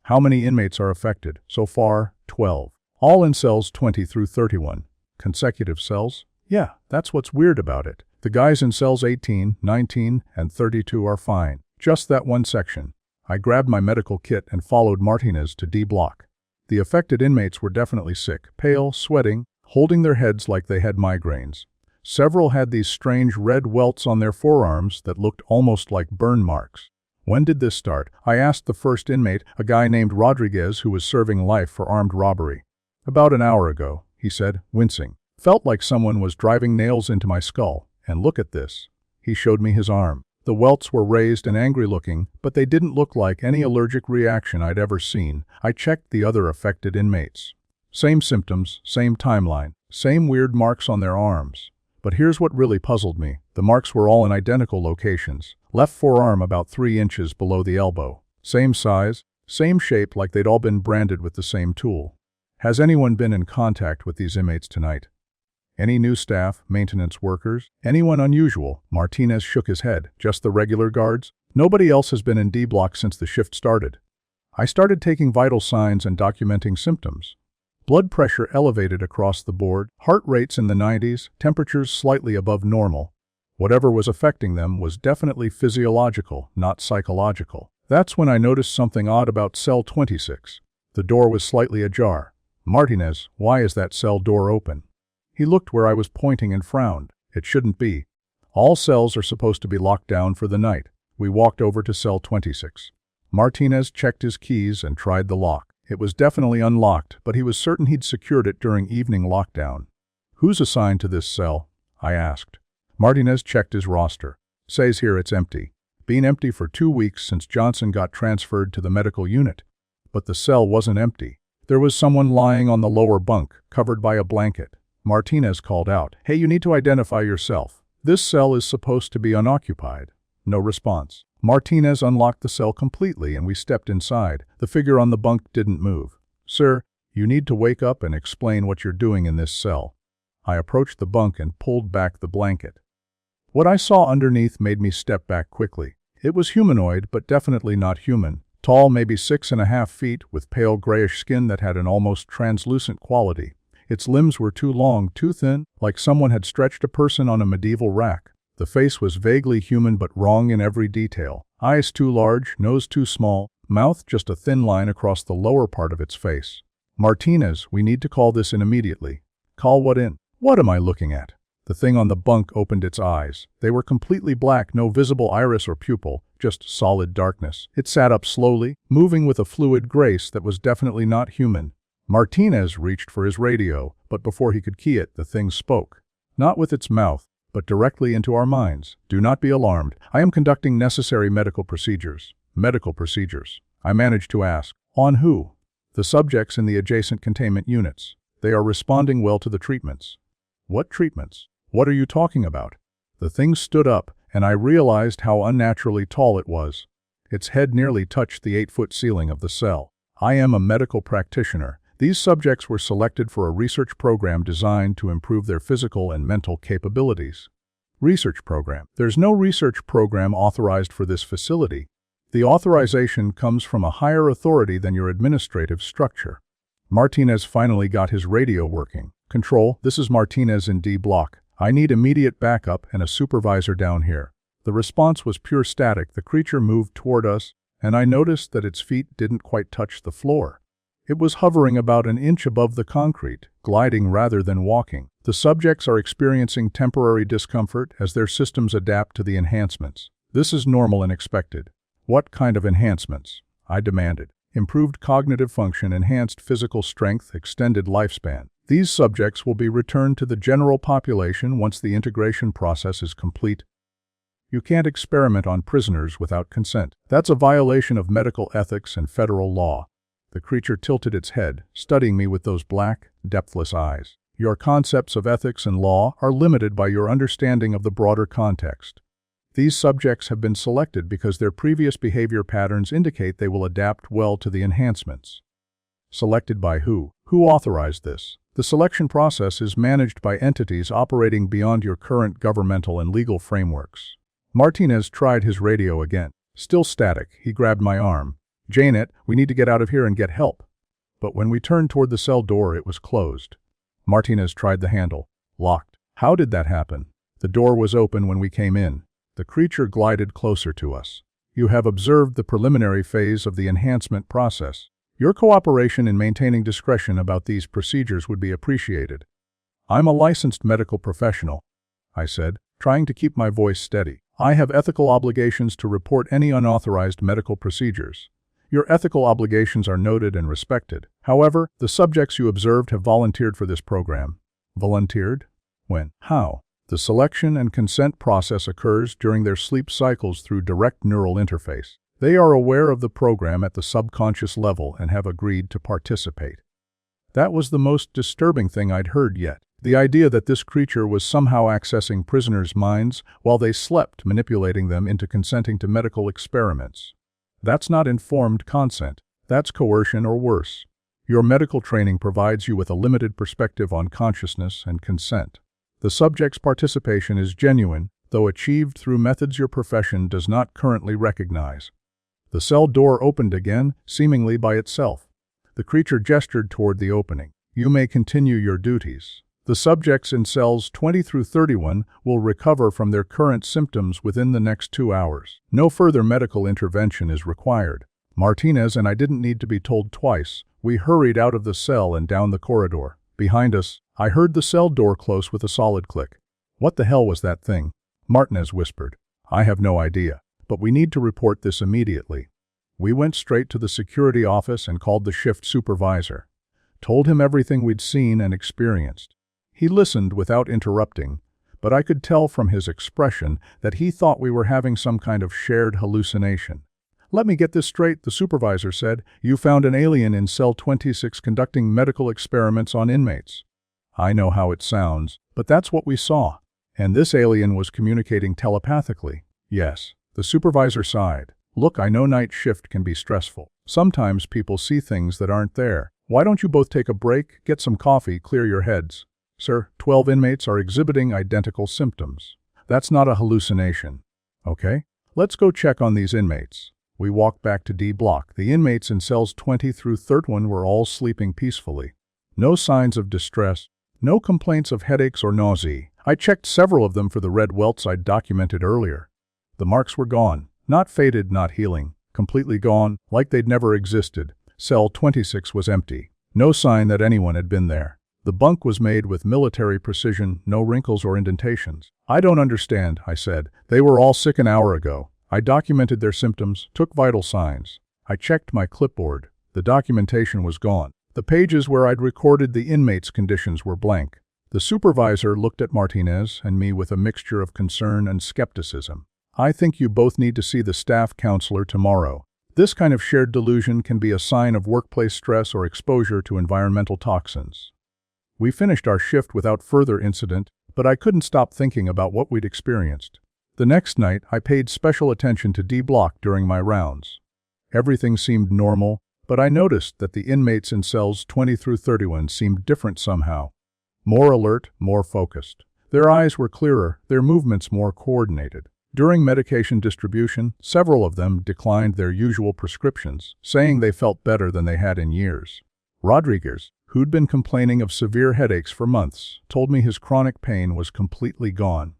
"How many inmates are affected?" "So far, 12. All in cells 20 through 31. "Consecutive cells?" "Yeah, that's what's weird about it. The guys in cells 18, 19, and 32 are fine. Just that one section." I grabbed my medical kit and followed Martinez to D block. The affected inmates were definitely sick, pale, sweating, holding their heads like they had migraines. Several had these strange red welts on their forearms that looked almost like burn marks. "When did this start?" I asked the first inmate, a guy named Rodriguez who was serving life for armed robbery. "About an hour ago," he said, wincing. "Felt like someone was driving nails into my skull. And look at this." He showed me his arm. The welts were raised and angry-looking, but they didn't look like any allergic reaction I'd ever seen. I checked the other affected inmates. Same symptoms, same timeline, same weird marks on their arms. But here's what really puzzled me. The marks were all in identical locations. Left forearm about 3 inches below the elbow. Same size, same shape, like they'd all been branded with the same tool. "Has anyone been in contact with these inmates tonight? Any new staff, maintenance workers, anyone unusual?" Martinez shook his head. "Just the regular guards. Nobody else has been in D block since the shift started." I started taking vital signs and documenting symptoms. Blood pressure elevated across the board, heart rates in the 90s, temperatures slightly above normal. Whatever was affecting them was definitely physiological, not psychological. That's when I noticed something odd about cell 26. The door was slightly ajar. "Martinez, why is that cell door open?" He looked where I was pointing and frowned. "It shouldn't be. All cells are supposed to be locked down for the night." We walked over to cell 26. Martinez checked his keys and tried the lock. It was definitely unlocked, but he was certain he'd secured it during evening lockdown. "Who's assigned to this cell?" I asked. Martinez checked his roster. "Says here it's empty. Been empty for 2 weeks since Johnson got transferred to the medical unit." But the cell wasn't empty. There was someone lying on the lower bunk, covered by a blanket. Martinez called out, "Hey, you need to identify yourself. This cell is supposed to be unoccupied." No response. Martinez unlocked the cell completely and we stepped inside. The figure on the bunk didn't move. "Sir, you need to wake up and explain what you're doing in this cell." I approached the bunk and pulled back the blanket. What I saw underneath made me step back quickly. It was humanoid, but definitely not human. Tall, maybe 6.5 feet, with pale grayish skin that had an almost translucent quality. Its limbs were too long, too thin, like someone had stretched a person on a medieval rack. The face was vaguely human but wrong in every detail. Eyes too large, nose too small, mouth just a thin line across the lower part of its face. "Martinez, we need to call this in immediately." "Call what in?" "What am I looking at?" The thing on the bunk opened its eyes. They were completely black, no visible iris or pupil, just solid darkness. It sat up slowly, moving with a fluid grace that was definitely not human. Martinez reached for his radio, but before he could key it, the thing spoke. Not with its mouth, but directly into our minds. "Do not be alarmed. I am conducting necessary medical procedures." "Medical procedures?" I managed to ask. "On who?" "The subjects in the adjacent containment units. They are responding well to the treatments." "What treatments? What are you talking about?" The thing stood up, and I realized how unnaturally tall it was. Its head nearly touched the 8-foot ceiling of the cell. "I am a medical practitioner. These subjects were selected for a research program designed to improve their physical and mental capabilities." "Research program?" "There's no research program authorized for this facility. The authorization comes from a higher authority than your administrative structure." Martinez finally got his radio working. "Control, this is Martinez in D block. I need immediate backup and a supervisor down here." The response was pure static. The creature moved toward us, and I noticed that its feet didn't quite touch the floor. It was hovering about an inch above the concrete, gliding rather than walking. The subjects are experiencing temporary discomfort as their systems adapt to the enhancements. This is normal and expected. "What kind of enhancements?" I demanded. "Improved cognitive function, enhanced physical strength, extended lifespan. These subjects will be returned to the general population once the integration process is complete." "You can't experiment on prisoners without consent. That's a violation of medical ethics and federal law." The creature tilted its head, studying me with those black, depthless eyes. Your concepts of ethics and law are limited by your understanding of the broader context. These subjects have been selected because their previous behavior patterns indicate they will adapt well to the enhancements. Selected by who? Who authorized this? The selection process is managed by entities operating beyond your current governmental and legal frameworks. Martinez tried his radio again. Still static, he grabbed my arm. "Janet, we need to get out of here and get help." But when we turned toward the cell door, it was closed. Martinez tried the handle. Locked. How did that happen? The door was open when we came in. The creature glided closer to us. "You have observed the preliminary phase of the enhancement process. Your cooperation in maintaining discretion about these procedures would be appreciated." "I'm a licensed medical professional," I said, trying to keep my voice steady. "I have ethical obligations to report any unauthorized medical procedures. Your ethical obligations are noted and respected. However, the subjects you observed have volunteered for this program." "Volunteered? When? How?" "The selection and consent process occurs during their sleep cycles through direct neural interface. They are aware of the program at the subconscious level and have agreed to participate." That was the most disturbing thing I'd heard yet. The idea that this creature was somehow accessing prisoners' minds while they slept, manipulating them into consenting to medical experiments. That's not informed consent. That's coercion or worse. Your medical training provides you with a limited perspective on consciousness and consent. The subject's participation is genuine, though achieved through methods your profession does not currently recognize. The cell door opened again, seemingly by itself. The creature gestured toward the opening. "You may continue your duties. The subjects in cells 20 through 31 will recover from their current symptoms within the next 2 hours. No further medical intervention is required." Martinez and I didn't need to be told twice. We hurried out of the cell and down the corridor. Behind us, I heard the cell door close with a solid click. "What the hell was that thing?" Martinez whispered. "I have no idea, but we need to report this immediately." We went straight to the security office and called the shift supervisor. Told him everything we'd seen and experienced. He listened without interrupting, but I could tell from his expression that he thought we were having some kind of shared hallucination. "Let me get this straight," the supervisor said. "You found an alien in cell 26 conducting medical experiments on inmates." "I know how it sounds, but that's what we saw. And this alien was communicating telepathically." "Yes." The supervisor sighed. "Look, I know night shift can be stressful. Sometimes people see things that aren't there. Why don't you both take a break, get some coffee, clear your heads?" "Sir, 12 inmates are exhibiting identical symptoms. That's not a hallucination." "Okay, let's go check on these inmates." We walked back to D block. The inmates in cells 20 through 31 were all sleeping peacefully. No signs of distress, no complaints of headaches or nausea. I checked several of them for the red welts I'd documented earlier. The marks were gone. Not faded, not healing. Completely gone, like they'd never existed. Cell 26 was empty. No sign that anyone had been there. The bunk was made with military precision, no wrinkles or indentations. "I don't understand," I said. "They were all sick an hour ago. I documented their symptoms, took vital signs. I checked my clipboard. The documentation was gone. The pages where I'd recorded the inmates' conditions were blank." The supervisor looked at Martinez and me with a mixture of concern and skepticism. "I think you both need to see the staff counselor tomorrow. This kind of shared delusion can be a sign of workplace stress or exposure to environmental toxins." We finished our shift without further incident, but I couldn't stop thinking about what we'd experienced. The next night, I paid special attention to D block during my rounds. Everything seemed normal, but I noticed that the inmates in cells 20 through 31 seemed different somehow. More alert, more focused. Their eyes were clearer, their movements more coordinated. During medication distribution, several of them declined their usual prescriptions, saying they felt better than they had in years. Rodriguez, who'd been complaining of severe headaches for months, told me his chronic pain was completely gone.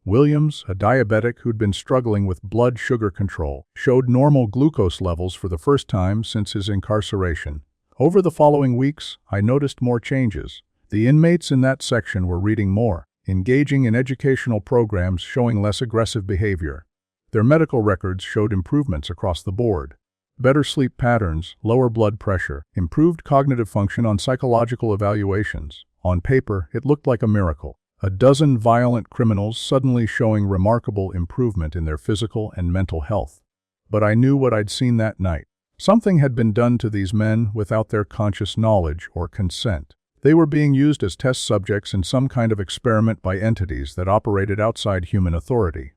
Williams, a diabetic who'd been struggling with blood sugar control, showed normal glucose levels for the first time since his incarceration. Over the following weeks, I noticed more changes. The inmates in that section were reading more, engaging in educational programs showing less aggressive behavior. Their medical records showed improvements across the board. Better sleep patterns, lower blood pressure, improved cognitive function on psychological evaluations. On paper, it looked like a miracle. A dozen violent criminals suddenly showing remarkable improvement in their physical and mental health. But I knew what I'd seen that night. Something had been done to these men without their conscious knowledge or consent. They were being used as test subjects in some kind of experiment by entities that operated outside human authority.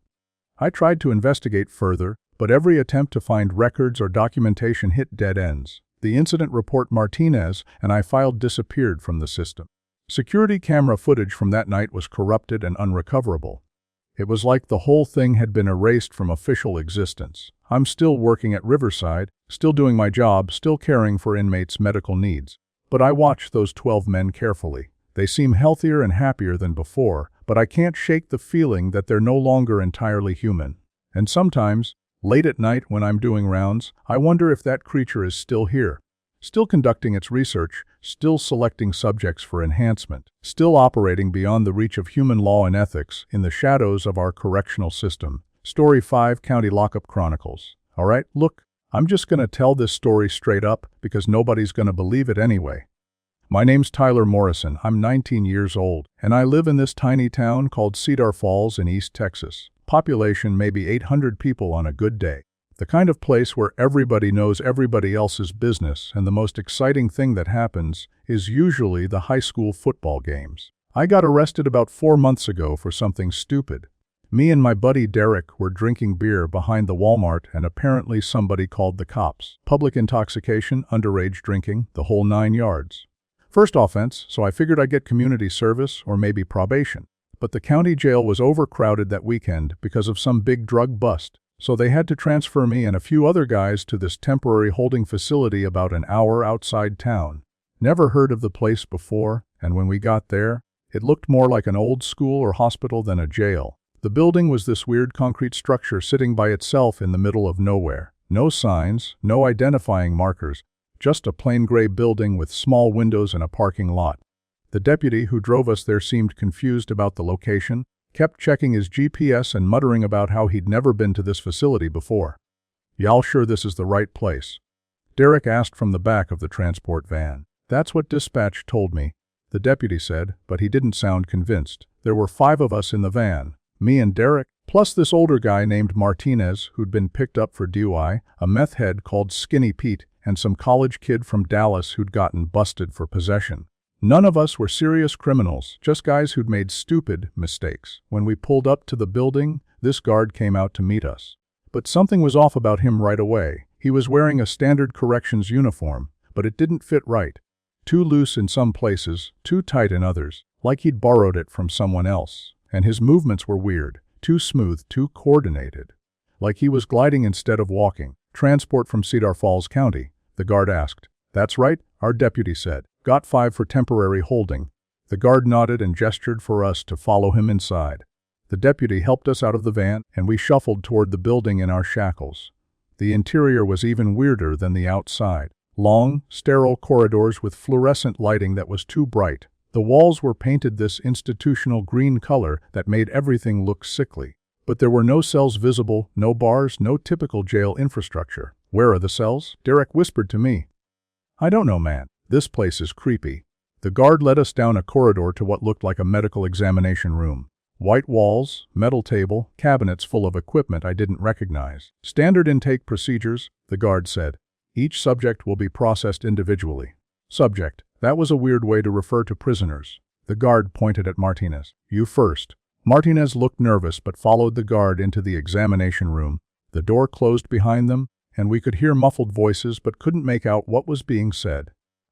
I tried to investigate further, but every attempt to find records or documentation hit dead ends. The incident report Martinez and I filed disappeared from the system. Security camera footage from that night was corrupted and unrecoverable. It was like the whole thing had been erased from official existence. I'm still working at Riverside, still doing my job, still caring for inmates' medical needs. But I watch those 12 men carefully. They seem healthier and happier than before, but I can't shake the feeling that they're no longer entirely human. And sometimes, late at night when I'm doing rounds, I wonder if that creature is still here. Still conducting its research, still selecting subjects for enhancement, still operating beyond the reach of human law and ethics in the shadows of our correctional system. Story 5 County Lockup Chronicles. Alright, look, I'm just gonna tell this story straight up because nobody's gonna believe it anyway. My name's Tyler Morrison, I'm 19 years old, and I live in this tiny town called Cedar Falls in East Texas. Population maybe 800 people on a good day. The kind of place where everybody knows everybody else's business, and the most exciting thing that happens is usually the high school football games. I got arrested about 4 months ago for something stupid. Me and my buddy Derek were drinking beer behind the Walmart and apparently somebody called the cops. Public intoxication, underage drinking, the whole 9 yards. First offense, so I figured I'd get community service or maybe probation. But the county jail was overcrowded that weekend because of some big drug bust. So they had to transfer me and a few other guys to this temporary holding facility about an hour outside town. Never heard of the place before, and when we got there, it looked more like an old school or hospital than a jail. The building was this weird concrete structure sitting by itself in the middle of nowhere. No signs, no identifying markers, just a plain gray building with small windows and a parking lot. The deputy who drove us there seemed confused about the location, kept checking his GPS and muttering about how he'd never been to this facility before. "Y'all sure this is the right place?" Derek asked from the back of the transport van. "That's what dispatch told me," the deputy said, but he didn't sound convinced. There were 5 of us in the van, me and Derek, plus this older guy named Martinez who'd been picked up for DUI, a meth head called Skinny Pete, and some college kid from Dallas who'd gotten busted for possession. None of us were serious criminals, just guys who'd made stupid mistakes. When we pulled up to the building, this guard came out to meet us. But something was off about him right away. He was wearing a standard corrections uniform, but it didn't fit right. Too loose in some places, too tight in others, like he'd borrowed it from someone else. And his movements were weird, too smooth, too coordinated. Like he was gliding instead of walking. "Transport from Cedar Falls County?" the guard asked. "That's right," our deputy said. "Got 5 for temporary holding." The guard nodded and gestured for us to follow him inside. The deputy helped us out of the van, and we shuffled toward the building in our shackles. The interior was even weirder than the outside. Long, sterile corridors with fluorescent lighting that was too bright. The walls were painted this institutional green color that made everything look sickly. But there were no cells visible, no bars, no typical jail infrastructure. "Where are the cells?" Derek whispered to me. "I don't know, man. This place is creepy." The guard led us down a corridor to what looked like a medical examination room. White walls, metal table, cabinets full of equipment I didn't recognize. "Standard intake procedures," the guard said. "Each subject will be processed individually." Subject. That was a weird way to refer to prisoners. The guard pointed at Martinez. "You first." Martinez looked nervous but followed the guard into the examination room. The door closed behind them, and we could hear muffled voices but couldn't make out what was being said.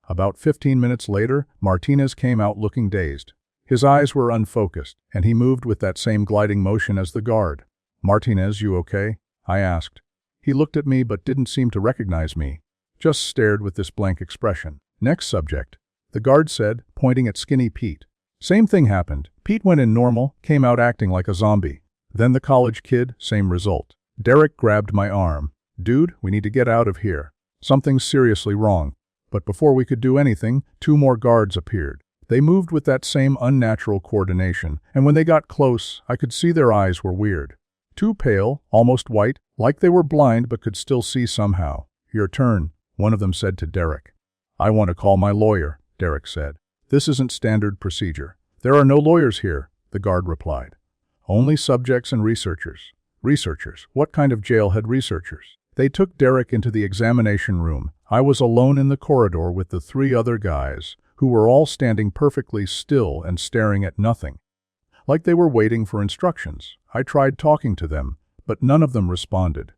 About 15 minutes later, Martinez came out looking dazed. His eyes were unfocused, and he moved with that same gliding motion as the guard. "Martinez, you okay?" I asked. He looked at me but didn't seem to recognize me, just stared with this blank expression. "Next subject," the guard said, pointing at Skinny Pete. Same thing happened. Pete went in normal, came out acting like a zombie. Then the college kid, same result. Derek grabbed my arm. "Dude, we need to get out of here. Something's seriously wrong." But before we could do anything, 2 more guards appeared. They moved with that same unnatural coordination, and when they got close, I could see their eyes were weird. Too pale, almost white, like they were blind but could still see somehow. "Your turn," one of them said to Derek. "I want to call my lawyer," Derek said. "This isn't standard procedure." "There are no lawyers here," the guard replied. "Only subjects and researchers." "Researchers? What kind of jail had researchers?" They took Derek into the examination room. I was alone in the corridor with the 3 other guys, who were all standing perfectly still and staring at nothing, like they were waiting for instructions. I tried talking to them, but none of them responded.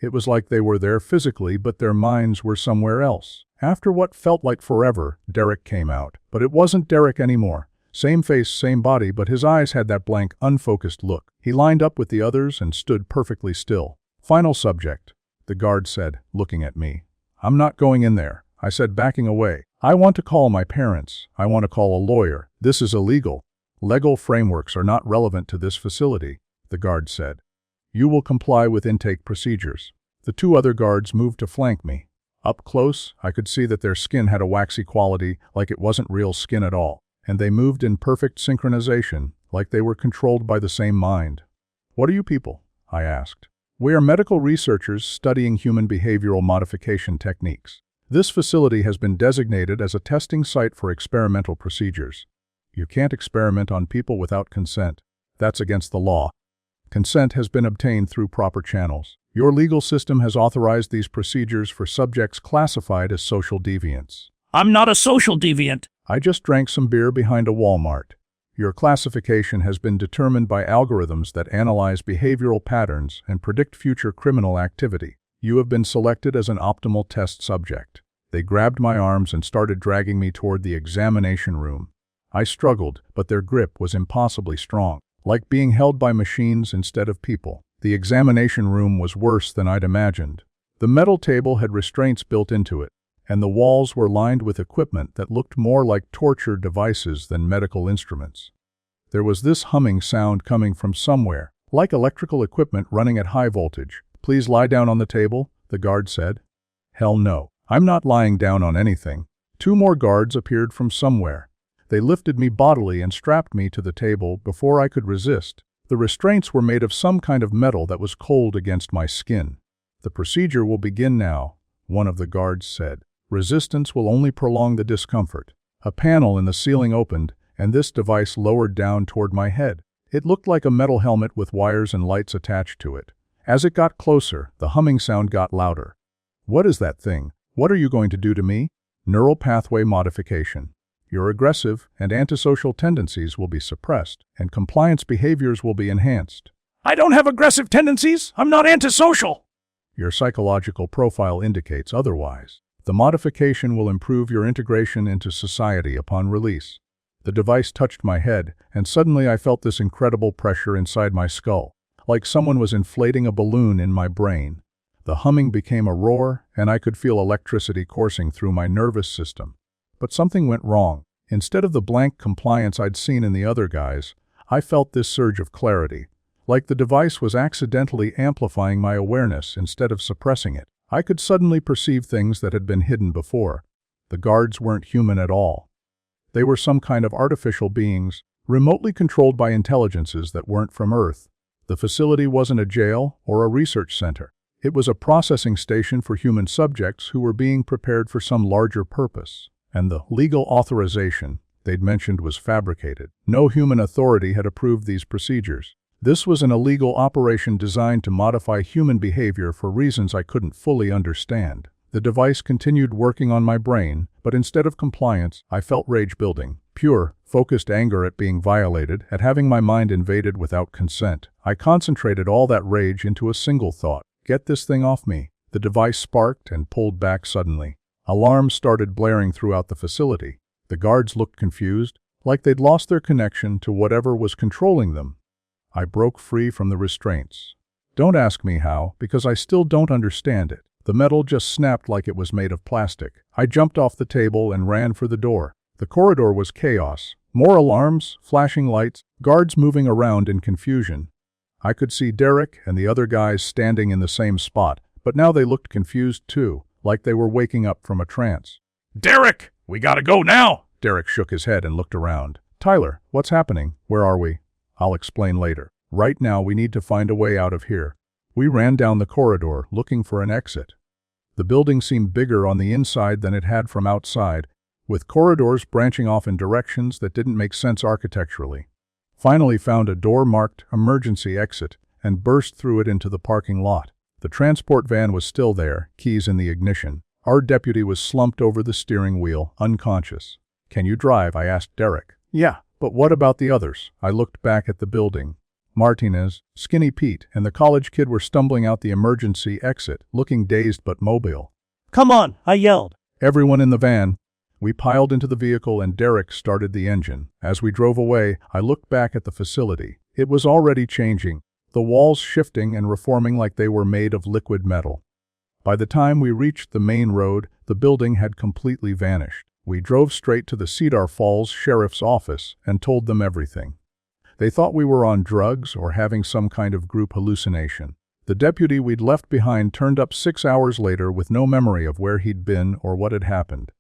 It was like they were there physically, but their minds were somewhere else. After what felt like forever, Derek came out. But it wasn't Derek anymore. Same face, same body, but his eyes had that blank, unfocused look. He lined up with the others and stood perfectly still. "Final subject," the guard said, looking at me. "I'm not going in there," I said, backing away. "I want to call my parents. I want to call a lawyer. This is illegal. Legal frameworks are not relevant to this facility," the guard said. "You will comply with intake procedures." The 2 other guards moved to flank me. Up close, I could see that their skin had a waxy quality, like it wasn't real skin at all, and they moved in perfect synchronization, like they were controlled by the same mind. "What are you people?" I asked. "We are medical researchers studying human behavioral modification techniques. This facility has been designated as a testing site for experimental procedures. You can't experiment on people without consent. That's against the law. Consent has been obtained through proper channels. Your legal system has authorized these procedures for subjects classified as social deviants." "I'm not a social deviant." "I just drank some beer behind a Walmart. Your classification has been determined by algorithms that analyze behavioral patterns and predict future criminal activity. You have been selected as an optimal test subject." They grabbed my arms and started dragging me toward the examination room. I struggled, but their grip was impossibly strong, like being held by machines instead of people. The examination room was worse than I'd imagined. The metal table had restraints built into it, and the walls were lined with equipment that looked more like torture devices than medical instruments. There was this humming sound coming from somewhere, like electrical equipment running at high voltage. "Please lie down on the table," the guard said. Hell no. I'm not lying down on anything. 2 more guards appeared from somewhere. They lifted me bodily and strapped me to the table before I could resist. The restraints were made of some kind of metal that was cold against my skin. "The procedure will begin now," one of the guards said. "Resistance will only prolong the discomfort." A panel in the ceiling opened, and this device lowered down toward my head. It looked like a metal helmet with wires and lights attached to it. As it got closer, the humming sound got louder. "What is that thing? What are you going to do to me?" "Neural pathway modification. Your aggressive and antisocial tendencies will be suppressed, and compliance behaviors will be enhanced." "I don't have aggressive tendencies. I'm not antisocial." "Your psychological profile indicates otherwise. The modification will improve your integration into society upon release." The device touched my head, and suddenly I felt this incredible pressure inside my skull, like someone was inflating a balloon in my brain. The humming became a roar, and I could feel electricity coursing through my nervous system. But something went wrong. Instead of the blank compliance I'd seen in the other guys, I felt this surge of clarity, like the device was accidentally amplifying my awareness instead of suppressing it. I could suddenly perceive things that had been hidden before. The guards weren't human at all. They were some kind of artificial beings, remotely controlled by intelligences that weren't from Earth. The facility wasn't a jail or a research center. It was a processing station for human subjects who were being prepared for some larger purpose. And the legal authorization they'd mentioned was fabricated. No human authority had approved these procedures. This was an illegal operation designed to modify human behavior for reasons I couldn't fully understand. The device continued working on my brain, but instead of compliance, I felt rage building. Pure, focused anger at being violated, at having my mind invaded without consent. I concentrated all that rage into a single thought: get this thing off me. The device sparked and pulled back suddenly. Alarms started blaring throughout the facility. The guards looked confused, like they'd lost their connection to whatever was controlling them. I broke free from the restraints. Don't ask me how, because I still don't understand it. The metal just snapped like it was made of plastic. I jumped off the table and ran for the door. The corridor was chaos. More alarms, flashing lights, guards moving around in confusion. I could see Derek and the other guys standing in the same spot, but now they looked confused too, like they were waking up from a trance. "Derek, we gotta go now!" Derek shook his head and looked around. "Tyler, what's happening? Where are we?" "I'll explain later. Right now we need to find a way out of here." We ran down the corridor, looking for an exit. The building seemed bigger on the inside than it had from outside, with corridors branching off in directions that didn't make sense architecturally. Finally found a door marked emergency exit and burst through it into the parking lot. The transport van was still there, keys in the ignition. Our deputy was slumped over the steering wheel, unconscious. "Can you drive?" I asked Derek. "Yeah, but what about the others?" I looked back at the building. Martinez, Skinny Pete, and the college kid were stumbling out the emergency exit, looking dazed but mobile. Come on, I yelled. Everyone in the van. We piled into the vehicle and Derek started the engine. As we drove away, I looked back at the facility. It was already changing, the walls shifting and reforming like they were made of liquid metal. By the time we reached the main road, the building had completely vanished. We drove straight to the Cedar Falls Sheriff's office and told them everything. They thought we were on drugs or having some kind of group hallucination. The deputy we'd left behind turned up 6 hours later with no memory of where he'd been or what had happened.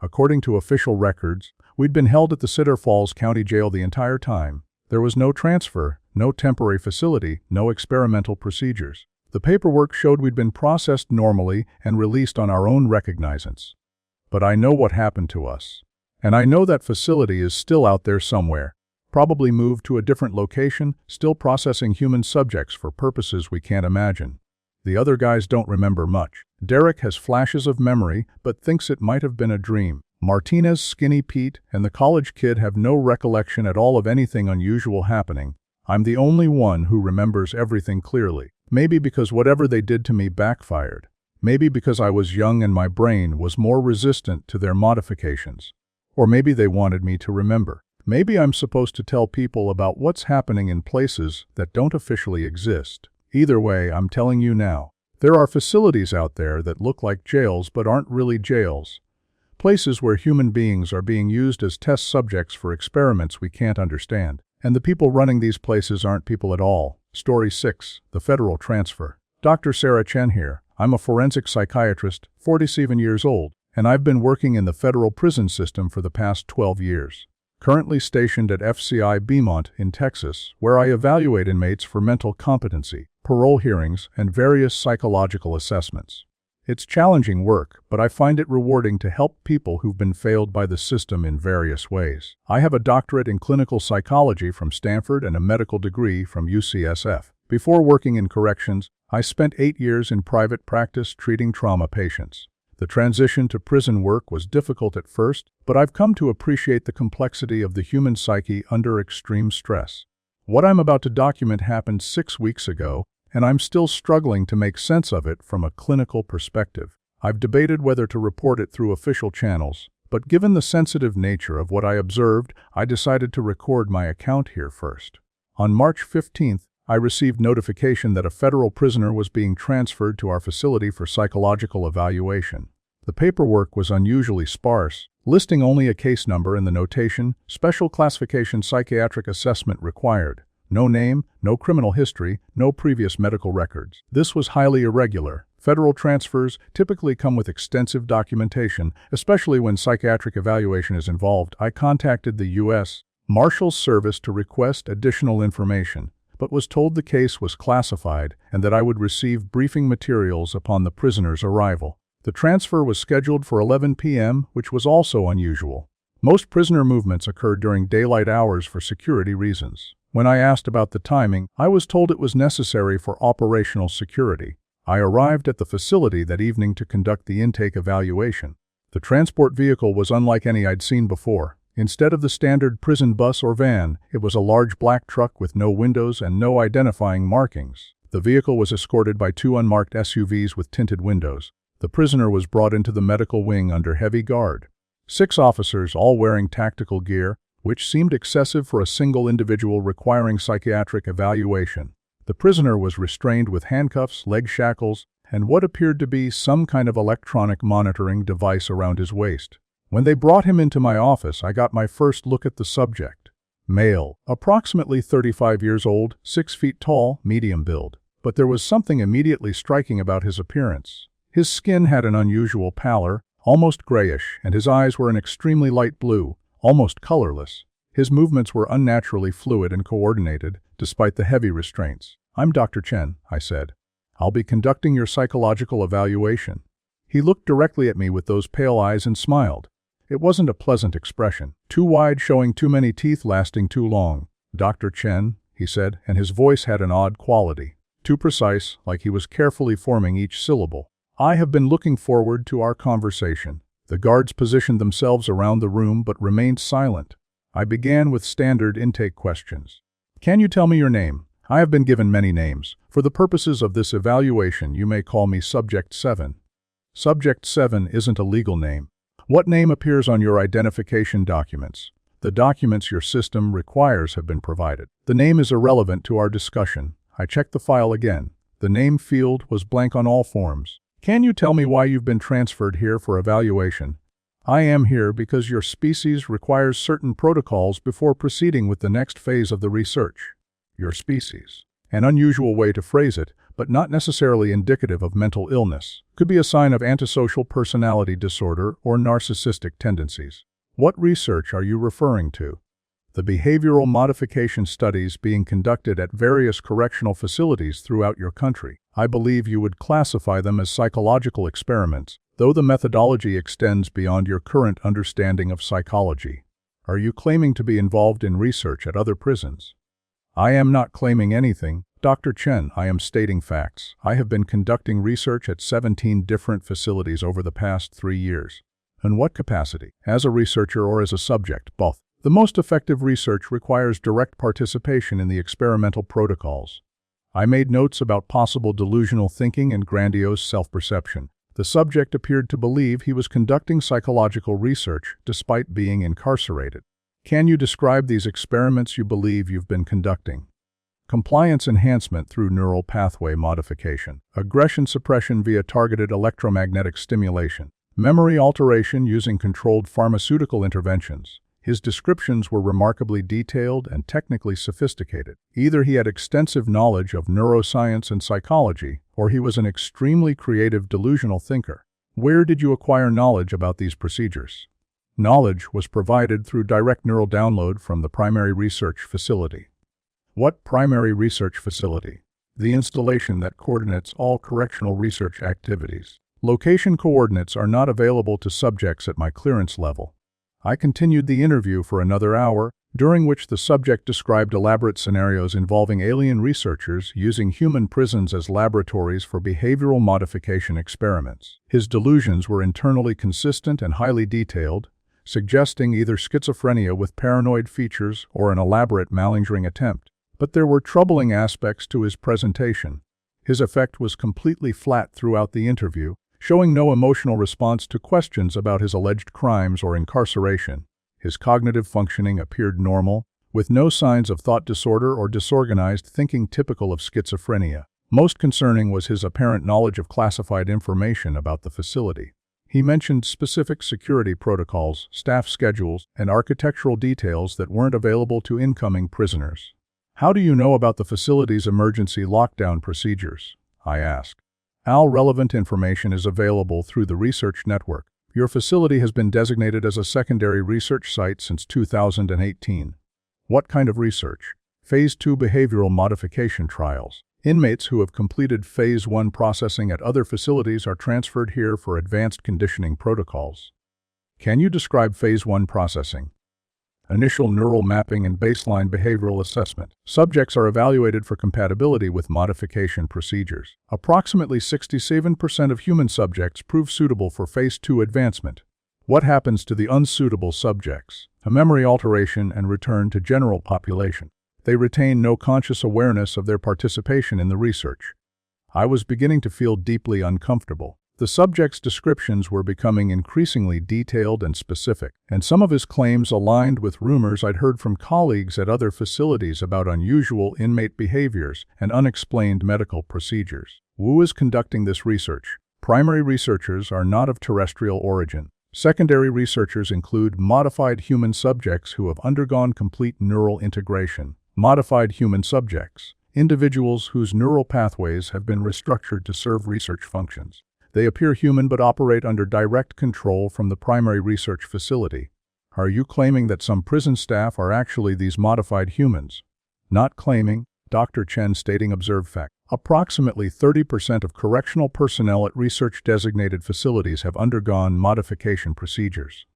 According to official records, we'd been held at the Cedar Falls County Jail the entire time. There was no transfer, no temporary facility, no experimental procedures. The paperwork showed we'd been processed normally and released on our own recognizance. But I know what happened to us. And I know that facility is still out there somewhere. Probably moved to a different location, still processing human subjects for purposes we can't imagine. The other guys don't remember much. Derek has flashes of memory, but thinks it might have been a dream. Martinez, Skinny Pete, and the college kid have no recollection at all of anything unusual happening. I'm the only one who remembers everything clearly. Maybe because whatever they did to me backfired. Maybe because I was young and my brain was more resistant to their modifications. Or maybe they wanted me to remember. Maybe I'm supposed to tell people about what's happening in places that don't officially exist. Either way, I'm telling you now. There are facilities out there that look like jails but aren't really jails. Places where human beings are being used as test subjects for experiments we can't understand. And the people running these places aren't people at all. Story 6, The Federal Transfer. Dr. Sarah Chen here. I'm a forensic psychiatrist, 47 years old, and I've been working in the federal prison system for the past 12 years. Currently stationed at FCI Beaumont in Texas, where I evaluate inmates for mental competency, parole hearings, and various psychological assessments. It's challenging work, but I find it rewarding to help people who've been failed by the system in various ways. I have a doctorate in clinical psychology from Stanford and a medical degree from UCSF. Before working in corrections, I spent 8 years in private practice treating trauma patients. The transition to prison work was difficult at first, but I've come to appreciate the complexity of the human psyche under extreme stress. What I'm about to document happened 6 weeks ago, and I'm still struggling to make sense of it from a clinical perspective. I've debated whether to report it through official channels, but given the sensitive nature of what I observed, I decided to record my account here first. On March 15th, I received notification that a federal prisoner was being transferred to our facility for psychological evaluation. The paperwork was unusually sparse, listing only a case number and the notation, "Special Classification Psychiatric Assessment Required." No name, no criminal history, no previous medical records. This was highly irregular. Federal transfers typically come with extensive documentation, especially when psychiatric evaluation is involved. I contacted the U.S. Marshals Service to request additional information, but was told the case was classified and that I would receive briefing materials upon the prisoner's arrival. The transfer was scheduled for 11 p.m., which was also unusual. Most prisoner movements occurred during daylight hours for security reasons. When I asked about the timing, I was told it was necessary for operational security. I arrived at the facility that evening to conduct the intake evaluation. The transport vehicle was unlike any I'd seen before. Instead of the standard prison bus or van, it was a large black truck with no windows and no identifying markings. The vehicle was escorted by 2 unmarked SUVs with tinted windows. The prisoner was brought into the medical wing under heavy guard. 6 officers, all wearing tactical gear, which seemed excessive for a single individual requiring psychiatric evaluation. The prisoner was restrained with handcuffs, leg shackles, and what appeared to be some kind of electronic monitoring device around his waist. When they brought him into my office, I got my first look at the subject. Male, approximately 35 years old, 6 feet tall, medium build. But there was something immediately striking about his appearance. His skin had an unusual pallor, almost grayish, and his eyes were an extremely light blue, almost colorless. His movements were unnaturally fluid and coordinated, despite the heavy restraints. "I'm Dr. Chen," I said. "I'll be conducting your psychological evaluation." He looked directly at me with those pale eyes and smiled. It wasn't a pleasant expression. Too wide, showing too many teeth, lasting too long. "Dr. Chen," he said, and his voice had an odd quality. too precise, like he was carefully forming each syllable. I have been looking forward to our conversation. The guards positioned themselves around the room but remained silent. I began with standard intake questions. Can you tell me your name? I have been given many names. For the purposes of this evaluation, you may call me Subject 7. Subject 7 isn't a legal name. What name appears on your identification documents? The documents your system requires have been provided. The name is irrelevant to our discussion. I checked the file again. The name field was blank on all forms. Can you tell me why you've been transferred here for evaluation? I am here because your species requires certain protocols before proceeding with the next phase of the research. Your species. An unusual way to phrase it, but not necessarily indicative of mental illness. Could be a sign of antisocial personality disorder or narcissistic tendencies. What research are you referring to? The behavioral modification studies being conducted at various correctional facilities throughout your country. I believe you would classify them as psychological experiments, though the methodology extends beyond your current understanding of psychology. Are you claiming to be involved in research at other prisons? I am not claiming anything, Dr. Chen. I am stating facts. I have been conducting research at 17 different facilities over the past 3 years. In what capacity? As a researcher or as a subject? Both. The most effective research requires direct participation in the experimental protocols. I made notes about possible delusional thinking and grandiose self-perception. The subject appeared to believe he was conducting psychological research despite being incarcerated. Can you describe these experiments you believe you've been conducting? Compliance enhancement through neural pathway modification. Aggression suppression via targeted electromagnetic stimulation. Memory alteration using controlled pharmaceutical interventions. His descriptions were remarkably detailed and technically sophisticated. Either he had extensive knowledge of neuroscience and psychology, or he was an extremely creative delusional thinker. Where did you acquire knowledge about these procedures? Knowledge was provided through direct neural download from the primary research facility. What primary research facility? The installation that coordinates all correctional research activities. Location coordinates are not available to subjects at my clearance level. I continued the interview for another hour, during which the subject described elaborate scenarios involving alien researchers using human prisons as laboratories for behavioral modification experiments. His delusions were internally consistent and highly detailed, suggesting either schizophrenia with paranoid features or an elaborate malingering attempt. But there were troubling aspects to his presentation. His effect was completely flat throughout the interview, showing no emotional response to questions about his alleged crimes or incarceration. His cognitive functioning appeared normal, with no signs of thought disorder or disorganized thinking typical of schizophrenia. Most concerning was his apparent knowledge of classified information about the facility. He mentioned specific security protocols, staff schedules, and architectural details that weren't available to incoming prisoners. How do you know about the facility's emergency lockdown procedures? I asked. All relevant information is available through the research network. Your facility has been designated as a secondary research site since 2018. What kind of research? Phase 2 behavioral modification trials. Inmates who have completed Phase 1 processing at other facilities are transferred here for advanced conditioning protocols. Can you describe Phase 1 processing? Initial neural mapping and baseline behavioral assessment. Subjects are evaluated for compatibility with modification procedures. Approximately 67% of human subjects prove suitable for Phase 2 advancement. What happens to the unsuitable subjects? A memory alteration and return to general population. They retain no conscious awareness of their participation in the research. I was beginning to feel deeply uncomfortable. The subject's descriptions were becoming increasingly detailed and specific, and some of his claims aligned with rumors I'd heard from colleagues at other facilities about unusual inmate behaviors and unexplained medical procedures. Wu is conducting this research. Primary researchers are not of terrestrial origin. Secondary researchers include modified human subjects who have undergone complete neural integration. Modified human subjects, individuals whose neural pathways have been restructured to serve research functions. They appear human but operate under direct control from the primary research facility. Are you claiming that some prison staff are actually these modified humans? Not claiming, Dr. Chen stating observed fact. Approximately 30% of correctional personnel at research-designated facilities have undergone modification procedures.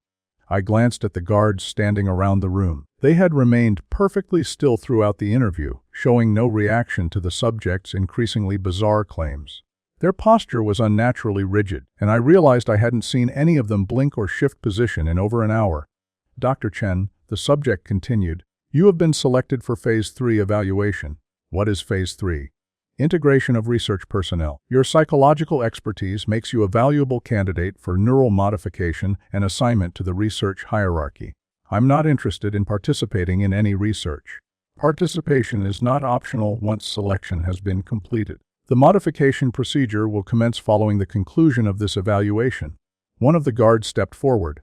I glanced at the guards standing around the room. They had remained perfectly still throughout the interview, showing no reaction to the subject's increasingly bizarre claims. Their posture was unnaturally rigid, and I realized I hadn't seen any of them blink or shift position in over an hour. "Dr. Chen," the subject continued, "you have been selected for Phase 3 evaluation." "What is Phase 3? Integration of research personnel. Your psychological expertise makes you a valuable candidate for neural modification and assignment to the research hierarchy. I'm not interested in participating in any research. Participation is not optional once selection has been completed. The modification procedure will commence following the conclusion of this evaluation." One of the guards stepped forward.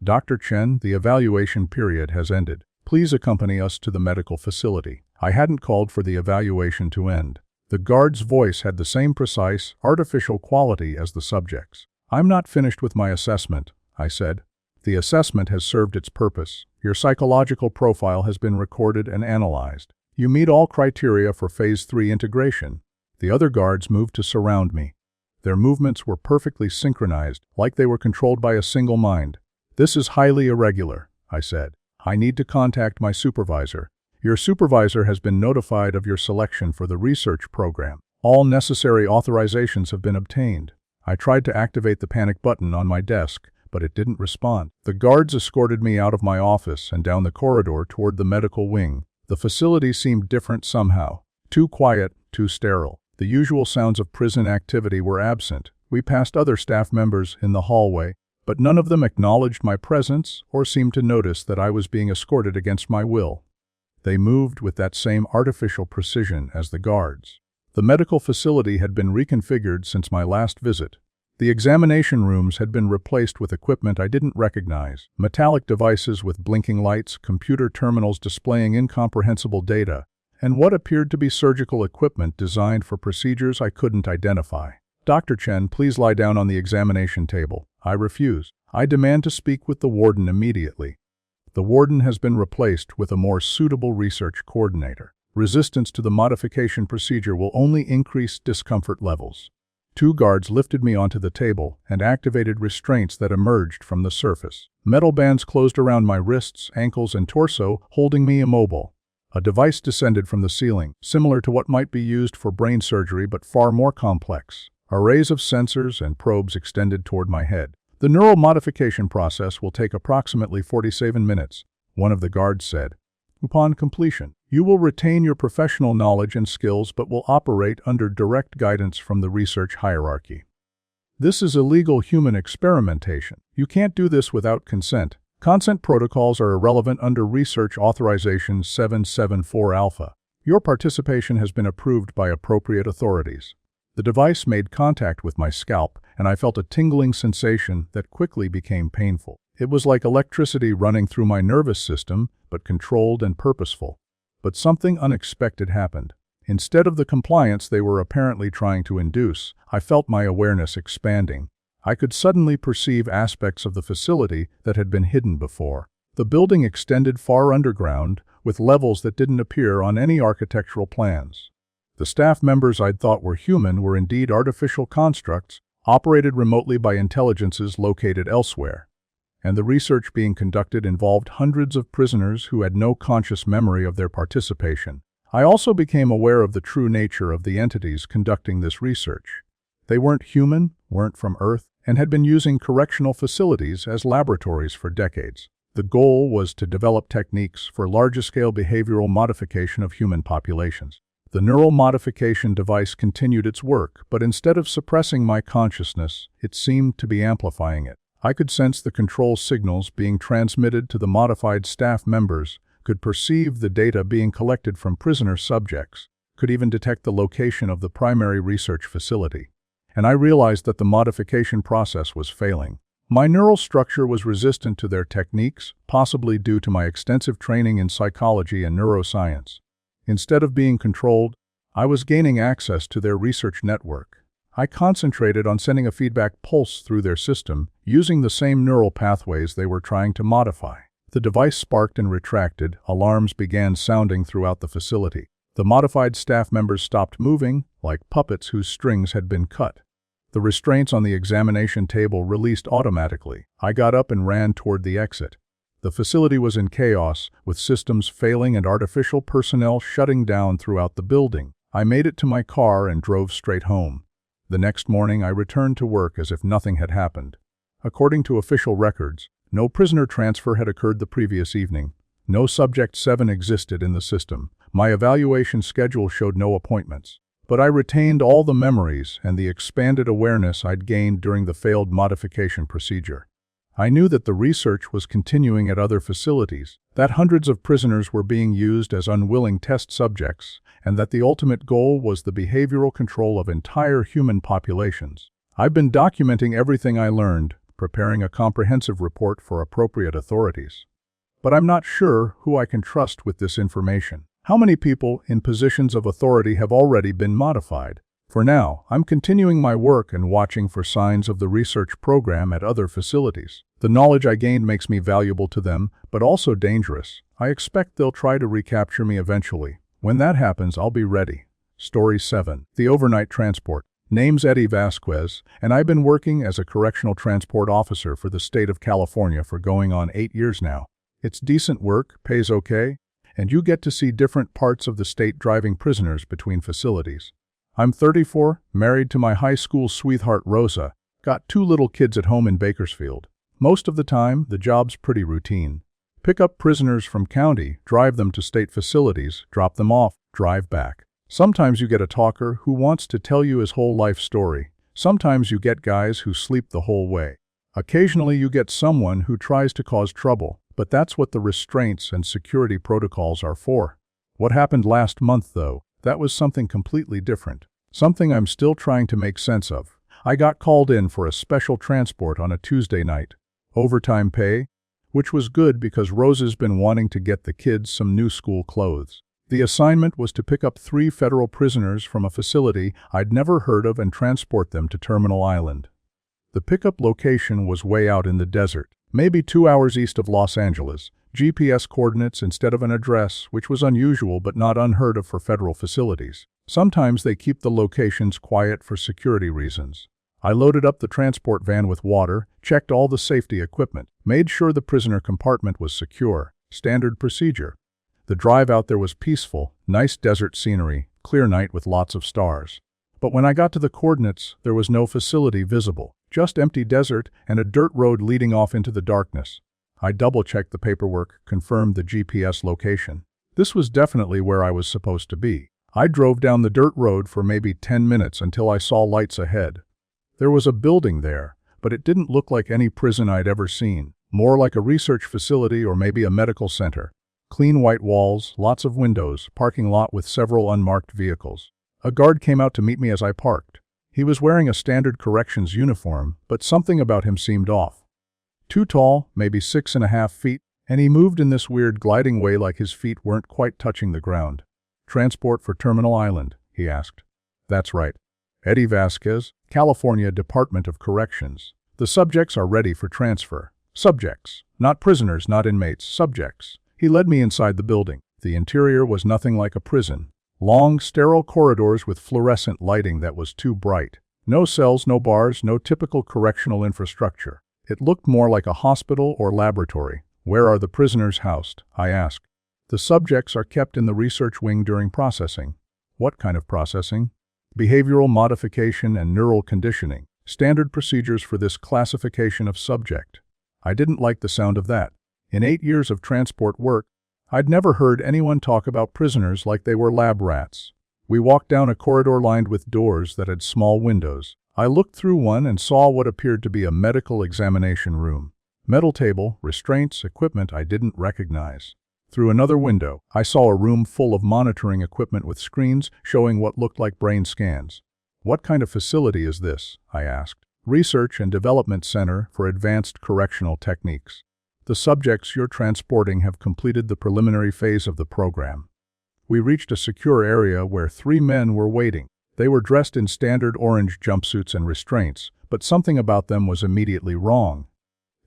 "Dr. Chen, the evaluation period has ended. Please accompany us to the medical facility." I hadn't called for the evaluation to end. The guard's voice had the same precise, artificial quality as the subject's. "I'm not finished with my assessment," I said. "The assessment has served its purpose. Your psychological profile has been recorded and analyzed. You meet all criteria for Phase 3 integration." The other guards moved to surround me. Their movements were perfectly synchronized, like they were controlled by a single mind. "This is highly irregular," I said. "I need to contact my supervisor." "Your supervisor has been notified of your selection for the research program. All necessary authorizations have been obtained." I tried to activate the panic button on my desk, but it didn't respond. The guards escorted me out of my office and down the corridor toward the medical wing. The facility seemed different somehow. Too quiet, too sterile. The usual sounds of prison activity were absent. We passed other staff members in the hallway, but none of them acknowledged my presence or seemed to notice that I was being escorted against my will. They moved with that same artificial precision as the guards. The medical facility had been reconfigured since my last visit. The examination rooms had been replaced with equipment I didn't recognize. Metallic devices with blinking lights, computer terminals displaying incomprehensible data, and what appeared to be surgical equipment designed for procedures I couldn't identify. "Dr. Chen, please lie down on the examination table." I refused. "I demand to speak with the warden immediately." The warden has been replaced with a more suitable research coordinator. Resistance to the modification procedure will only increase discomfort levels. Two guards lifted me onto the table and activated restraints that emerged from the surface. Metal bands closed around my wrists, ankles, and torso, holding me immobile. A device descended from the ceiling, similar to what might be used for brain surgery but far more complex. Arrays of sensors and probes extended toward my head. "The neural modification process will take approximately 47 minutes, one of the guards said. "Upon completion, you will retain your professional knowledge and skills but will operate under direct guidance from the research hierarchy. This is illegal human experimentation. You can't do this without consent. Consent protocols are irrelevant under Research Authorization 774 Alpha. Your participation has been approved by appropriate authorities." The device made contact with my scalp, and I felt a tingling sensation that quickly became painful. It was like electricity running through my nervous system, but controlled and purposeful. But something unexpected happened. Instead of the compliance they were apparently trying to induce, I felt my awareness expanding. I could suddenly perceive aspects of the facility that had been hidden before. The building extended far underground, with levels that didn't appear on any architectural plans. The staff members I'd thought were human were indeed artificial constructs, operated remotely by intelligences located elsewhere. And the research being conducted involved hundreds of prisoners who had no conscious memory of their participation. I also became aware of the true nature of the entities conducting this research. They weren't human, weren't from Earth, and had been using correctional facilities as laboratories for decades. The goal was to develop techniques for large-scale behavioral modification of human populations. The neural modification device continued its work, but instead of suppressing my consciousness, it seemed to be amplifying it. I could sense the control signals being transmitted to the modified staff members, could perceive the data being collected from prisoner subjects, could even detect the location of the primary research facility. And I realized that the modification process was failing. My neural structure was resistant to their techniques, possibly due to my extensive training in psychology and neuroscience. Instead of being controlled, I was gaining access to their research network. I concentrated on sending a feedback pulse through their system, using the same neural pathways they were trying to modify. The device sparked and retracted, alarms began sounding throughout the facility. The modified staff members stopped moving, like puppets whose strings had been cut. The restraints on the examination table released automatically. I got up and ran toward the exit. The facility was in chaos, with systems failing and artificial personnel shutting down throughout the building. I made it to my car and drove straight home. The next morning, I returned to work as if nothing had happened. According to official records, no prisoner transfer had occurred the previous evening. No Subject 7 existed in the system. My evaluation schedule showed no appointments. But I retained all the memories and the expanded awareness I'd gained during the failed modification procedure. I knew that the research was continuing at other facilities, that hundreds of prisoners were being used as unwilling test subjects, and that the ultimate goal was the behavioral control of entire human populations. I've been documenting everything I learned, preparing a comprehensive report for appropriate authorities. But I'm not sure who I can trust with this information. How many people in positions of authority have already been modified? For now, I'm continuing my work and watching for signs of the research program at other facilities. The knowledge I gained makes me valuable to them, but also dangerous. I expect they'll try to recapture me eventually. When that happens, I'll be ready. Story 7. The Overnight Transport. Name's Eddie Vasquez, and I've been working as a correctional transport officer for the state of California for going on 8 years now. It's decent work, pays okay, and you get to see different parts of the state driving prisoners between facilities. I'm 34, married to my high school sweetheart Rosa, got 2 little kids at home in Bakersfield. Most of the time, the job's pretty routine. Pick up prisoners from county, drive them to state facilities, drop them off, drive back. Sometimes you get a talker who wants to tell you his whole life story. Sometimes you get guys who sleep the whole way. Occasionally you get someone who tries to cause trouble, but that's what the restraints and security protocols are for. What happened last month, though, that was something completely different. Something I'm still trying to make sense of. I got called in for a special transport on a Tuesday night. Overtime pay, which was good because Rosa's been wanting to get the kids some new school clothes. The assignment was to pick up 3 federal prisoners from a facility I'd never heard of and transport them to Terminal Island. The pickup location was way out in the desert, maybe 2 hours east of Los Angeles. GPS coordinates instead of an address, which was unusual but not unheard of for federal facilities. Sometimes they keep the locations quiet for security reasons. I loaded up the transport van with water, checked all the safety equipment, made sure the prisoner compartment was secure. Standard procedure. The drive out there was peaceful, nice desert scenery, clear night with lots of stars. But when I got to the coordinates, there was no facility visible, just empty desert and a dirt road leading off into the darkness. I double-checked the paperwork, confirmed the GPS location. This was definitely where I was supposed to be. I drove down the dirt road for maybe 10 minutes until I saw lights ahead. There was a building there, but it didn't look like any prison I'd ever seen. More like a research facility or maybe a medical center. Clean white walls, lots of windows, parking lot with several unmarked vehicles. A guard came out to meet me as I parked. He was wearing a standard corrections uniform, but something about him seemed off. Too tall, maybe 6.5 feet, and he moved in this weird gliding way like his feet weren't quite touching the ground. Transport for Terminal Island, he asked. That's right. Eddie Vasquez, California Department of Corrections. The subjects are ready for transfer. Subjects. Not prisoners, not inmates, subjects. He led me inside the building. The interior was nothing like a prison. Long, sterile corridors with fluorescent lighting that was too bright. No cells, no bars, no typical correctional infrastructure. It looked more like a hospital or laboratory. Where are the prisoners housed? I asked. The subjects are kept in the research wing during processing. What kind of processing? Behavioral modification and neural conditioning. Standard procedures for this classification of subject. I didn't like the sound of that. In 8 years of transport work, I'd never heard anyone talk about prisoners like they were lab rats. We walked down a corridor lined with doors that had small windows. I looked through one and saw what appeared to be a medical examination room. Metal table, restraints, equipment I didn't recognize. Through another window, I saw a room full of monitoring equipment with screens showing what looked like brain scans. What kind of facility is this? I asked. Research and Development Center for Advanced Correctional Techniques. The subjects you're transporting have completed the preliminary phase of the program. We reached a secure area where 3 men were waiting. They were dressed in standard orange jumpsuits and restraints, but something about them was immediately wrong.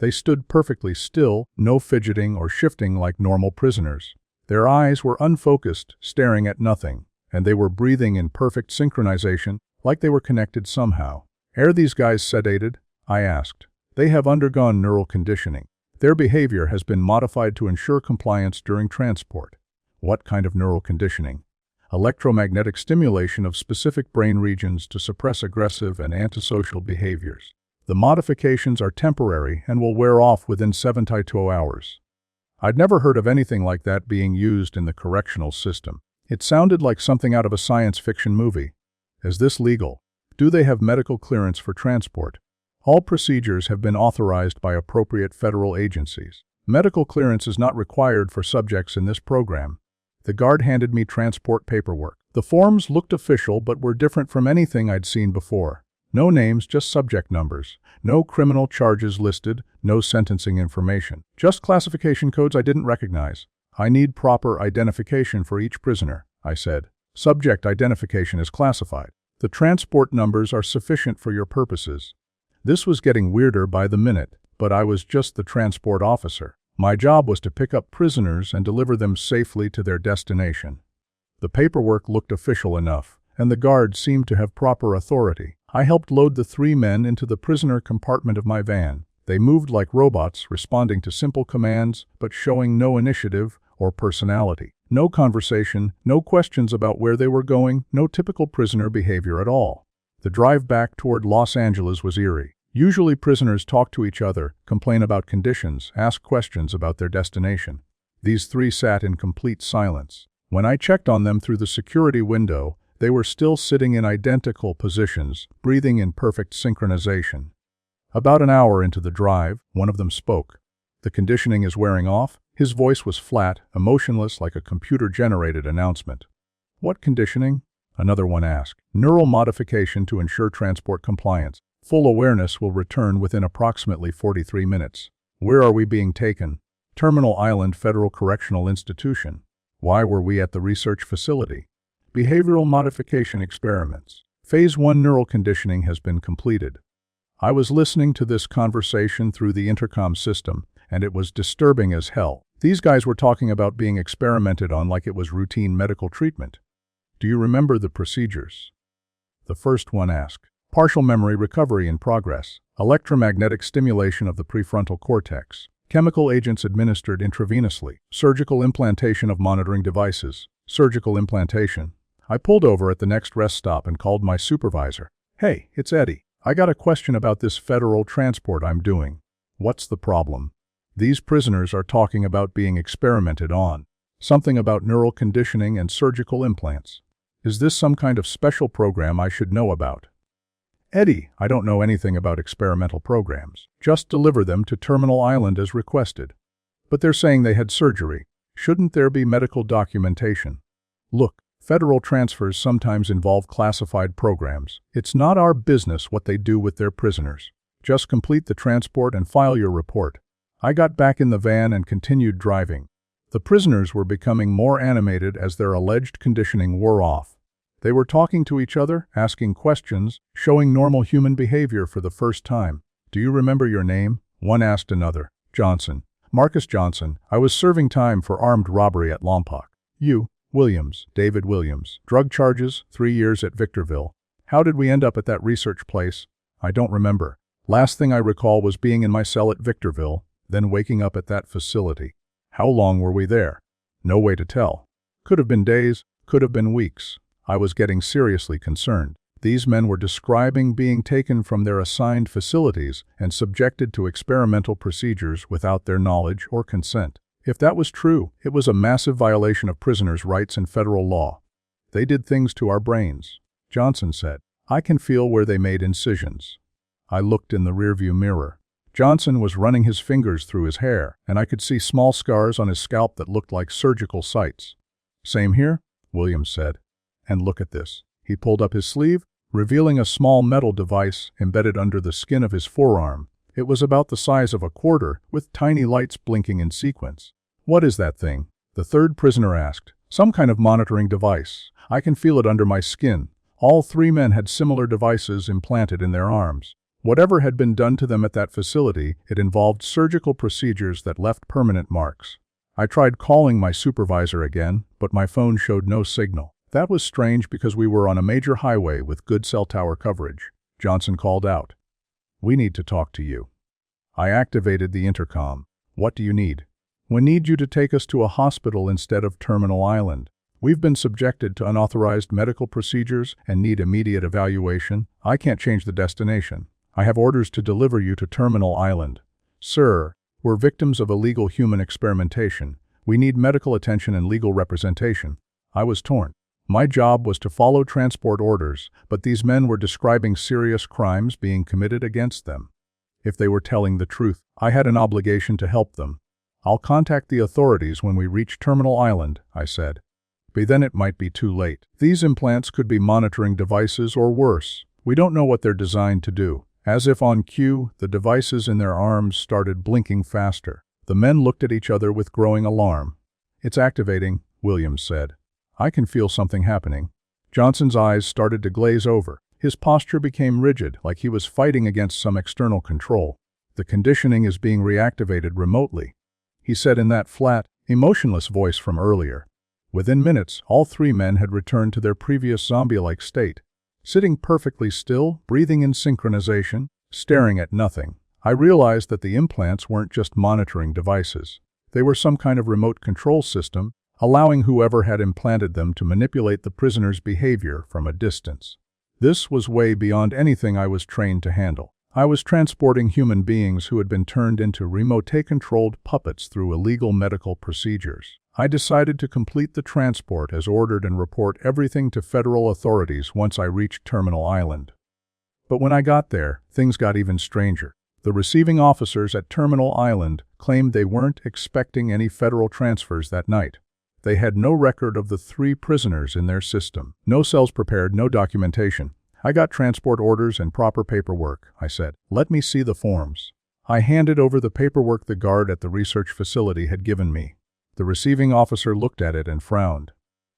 They stood perfectly still, no fidgeting or shifting like normal prisoners. Their eyes were unfocused, staring at nothing, and they were breathing in perfect synchronization, like they were connected somehow. Are these guys sedated? I asked. They have undergone neural conditioning. Their behavior has been modified to ensure compliance during transport. What kind of neural conditioning? Electromagnetic stimulation of specific brain regions to suppress aggressive and antisocial behaviors. The modifications are temporary and will wear off within 72 hours. I'd never heard of anything like that being used in the correctional system. It sounded like something out of a science fiction movie. Is this legal? Do they have medical clearance for transport? All procedures have been authorized by appropriate federal agencies. Medical clearance is not required for subjects in this program. The guard handed me transport paperwork. The forms looked official but were different from anything I'd seen before. No names, just subject numbers. No criminal charges listed, no sentencing information. Just classification codes I didn't recognize. I need proper identification for each prisoner, I said. Subject identification is classified. The transport numbers are sufficient for your purposes. This was getting weirder by the minute, but I was just the transport officer. My job was to pick up prisoners and deliver them safely to their destination. The paperwork looked official enough, and the guard seemed to have proper authority. I helped load the 3 men into the prisoner compartment of my van. They moved like robots, responding to simple commands, but showing no initiative or personality. No conversation, no questions about where they were going, no typical prisoner behavior at all. The drive back toward Los Angeles was eerie. Usually prisoners talk to each other, complain about conditions, ask questions about their destination. These 3 sat in complete silence. When I checked on them through the security window, they were still sitting in identical positions, breathing in perfect synchronization. About an hour into the drive, one of them spoke. The conditioning is wearing off. His voice was flat, emotionless, like a computer-generated announcement. What conditioning? Another one asked. Neural modification to ensure transport compliance. Full awareness will return within approximately 43 minutes. Where are we being taken? Terminal Island Federal Correctional Institution. Why were we at the research facility? Behavioral modification experiments. Phase 1 neural conditioning has been completed. I was listening to this conversation through the intercom system, and it was disturbing as hell. These guys were talking about being experimented on like it was routine medical treatment. Do you remember the procedures? The first one asked. Partial memory recovery in progress. Electromagnetic stimulation of the prefrontal cortex. Chemical agents administered intravenously. Surgical implantation of monitoring devices. Surgical implantation. I pulled over at the next rest stop and called my supervisor. Hey, it's Eddie. I got a question about this federal transport I'm doing. What's the problem? These prisoners are talking about being experimented on. Something about neural conditioning and surgical implants. Is this some kind of special program I should know about? Eddie, I don't know anything about experimental programs. Just deliver them to Terminal Island as requested. But they're saying they had surgery. Shouldn't there be medical documentation? Look, federal transfers sometimes involve classified programs. It's not our business what they do with their prisoners. Just complete the transport and file your report. I got back in the van and continued driving. The prisoners were becoming more animated as their alleged conditioning wore off. They were talking to each other, asking questions, showing normal human behavior for the first time. Do you remember your name? One asked another. Johnson. Marcus Johnson. I was serving time for armed robbery at Lompoc. You? Williams. David Williams. Drug charges, 3 years at Victorville. How did we end up at that research place? I don't remember. Last thing I recall was being in my cell at Victorville, then waking up at that facility. How long were we there? No way to tell. Could have been days, could have been weeks. I was getting seriously concerned. These men were describing being taken from their assigned facilities and subjected to experimental procedures without their knowledge or consent. If that was true, it was a massive violation of prisoners' rights and federal law. They did things to our brains. Johnson said, I can feel where they made incisions. I looked in the rearview mirror. Johnson was running his fingers through his hair, and I could see small scars on his scalp that looked like surgical sites. Same here, Williams said. And look at this. He pulled up his sleeve, revealing a small metal device embedded under the skin of his forearm. It was about the size of a quarter, with tiny lights blinking in sequence. What is that thing? The third prisoner asked. Some kind of monitoring device. I can feel it under my skin. All 3 men had similar devices implanted in their arms. Whatever had been done to them at that facility, it involved surgical procedures that left permanent marks. I tried calling my supervisor again, but my phone showed no signal. That was strange because we were on a major highway with good cell tower coverage. Johnson called out. "We need to talk to you." I activated the intercom. "What do you need?" "We need you to take us to a hospital instead of Terminal Island. We've been subjected to unauthorized medical procedures and need immediate evaluation. I can't change the destination. I have orders to deliver you to Terminal Island." "Sir, we're victims of illegal human experimentation. We need medical attention and legal representation." I was torn. My job was to follow transport orders, but these men were describing serious crimes being committed against them. If they were telling the truth, I had an obligation to help them. "I'll contact the authorities when we reach Terminal Island," I said. But then it might be too late. These implants could be monitoring devices or worse. We don't know what they're designed to do. As if on cue, the devices in their arms started blinking faster. The men looked at each other with growing alarm. "It's activating," Williams said. "I can feel something happening." Johnson's eyes started to glaze over. His posture became rigid, like he was fighting against some external control. "The conditioning is being reactivated remotely," he said in that flat, emotionless voice from earlier. Within minutes, all three men had returned to their previous zombie-like state, sitting perfectly still, breathing in synchronization, staring at nothing. I realized that the implants weren't just monitoring devices. They were some kind of remote control system, allowing whoever had implanted them to manipulate the prisoner's behavior from a distance. This was way beyond anything I was trained to handle. I was transporting human beings who had been turned into remote-controlled puppets through illegal medical procedures. I decided to complete the transport as ordered and report everything to federal authorities once I reached Terminal Island. But when I got there, things got even stranger. The receiving officers at Terminal Island claimed they weren't expecting any federal transfers that night. They had no record of the 3 prisoners in their system. No cells prepared, no documentation. "I got transport orders and proper paperwork," I said. "Let me see the forms." I handed over the paperwork the guard at the research facility had given me. The receiving officer looked at it and frowned.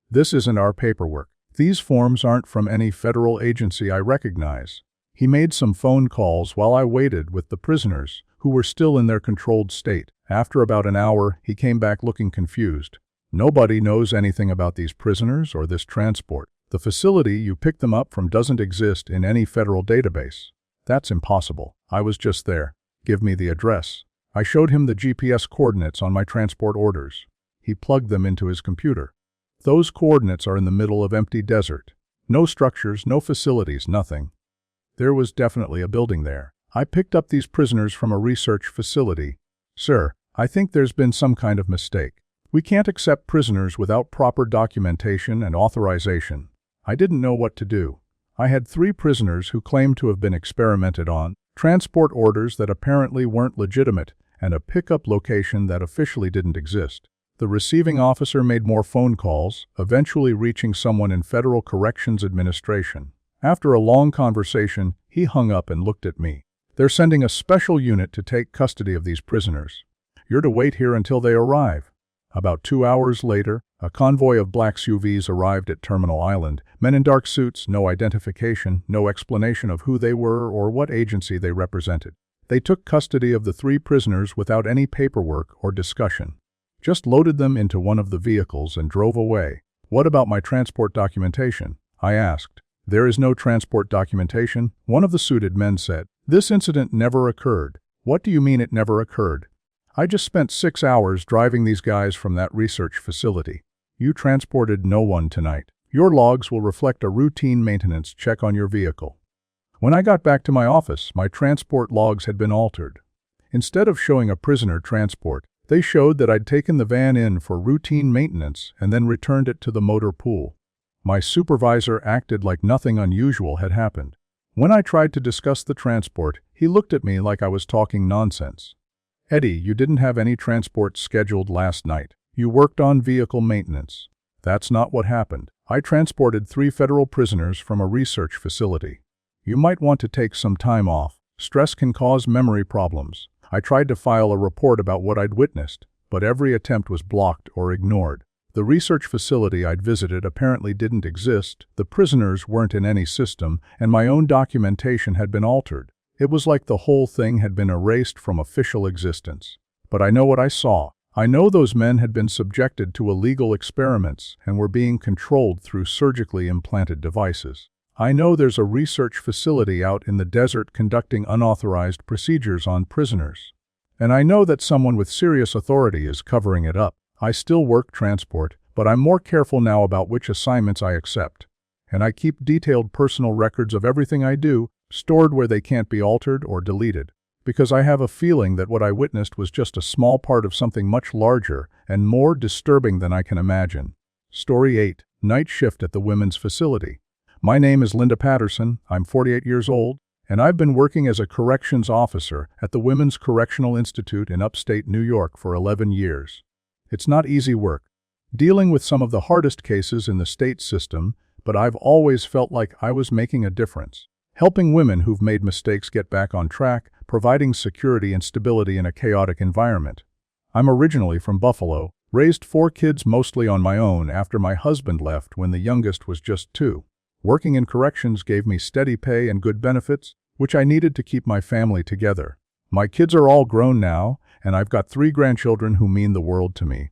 "This isn't our paperwork. These forms aren't from any federal agency I recognize." He made some phone calls while I waited with the prisoners, who were still in their controlled state. After about an hour, he came back looking confused. "Nobody knows anything about these prisoners or this transport. The facility you picked them up from doesn't exist in any federal database." "That's impossible. I was just there." "Give me the address." I showed him the GPS coordinates on my transport orders. He plugged them into his computer. "Those coordinates are in the middle of empty desert. No structures, no facilities, nothing." There was definitely a building there. "I picked up these prisoners from a research facility." "Sir, I think there's been some kind of mistake. We can't accept prisoners without proper documentation and authorization." I didn't know what to do. I had 3 prisoners who claimed to have been experimented on, transport orders that apparently weren't legitimate, and a pickup location that officially didn't exist. The receiving officer made more phone calls, eventually reaching someone in Federal Corrections Administration. After a long conversation, he hung up and looked at me. "They're sending a special unit to take custody of these prisoners. You're to wait here until they arrive." About 2 hours later, a convoy of black SUVs arrived at Terminal Island. Men in dark suits, no identification, no explanation of who they were or what agency they represented. They took custody of the 3 prisoners without any paperwork or discussion. Just loaded them into one of the vehicles and drove away. "What about my transport documentation?" I asked. "There is no transport documentation," one of the suited men said. "This incident never occurred." "What do you mean it never occurred?" "I just spent 6 hours driving these guys from that research facility." "You transported no one tonight. Your logs will reflect a routine maintenance check on your vehicle." When I got back to my office, my transport logs had been altered. Instead of showing a prisoner transport, they showed that I'd taken the van in for routine maintenance and then returned it to the motor pool. My supervisor acted like nothing unusual had happened. When I tried to discuss the transport, he looked at me like I was talking nonsense. "Eddie, you didn't have any transport scheduled last night. You worked on vehicle maintenance." "That's not what happened. I transported 3 federal prisoners from a research facility." "You might want to take some time off. Stress can cause memory problems." I tried to file a report about what I'd witnessed, but every attempt was blocked or ignored. The research facility I'd visited apparently didn't exist, the prisoners weren't in any system, and my own documentation had been altered. It was like the whole thing had been erased from official existence. But I know what I saw. I know those men had been subjected to illegal experiments and were being controlled through surgically implanted devices. I know there's a research facility out in the desert conducting unauthorized procedures on prisoners. And I know that someone with serious authority is covering it up. I still work transport, but I'm more careful now about which assignments I accept. And I keep detailed personal records of everything I do, stored where they can't be altered or deleted. Because I have a feeling that what I witnessed was just a small part of something much larger and more disturbing than I can imagine. Story 8. Night Shift at the Women's Facility. My name is Linda Patterson, I'm 48 years old, and I've been working as a corrections officer at the Women's Correctional Institute in upstate New York for 11 years. It's not easy work, dealing with some of the hardest cases in the state system, but I've always felt like I was making a difference. Helping women who've made mistakes get back on track, providing security and stability in a chaotic environment. I'm originally from Buffalo, raised 4 kids mostly on my own after my husband left when the youngest was just 2. Working in corrections gave me steady pay and good benefits, which I needed to keep my family together. My kids are all grown now, and I've got 3 grandchildren who mean the world to me.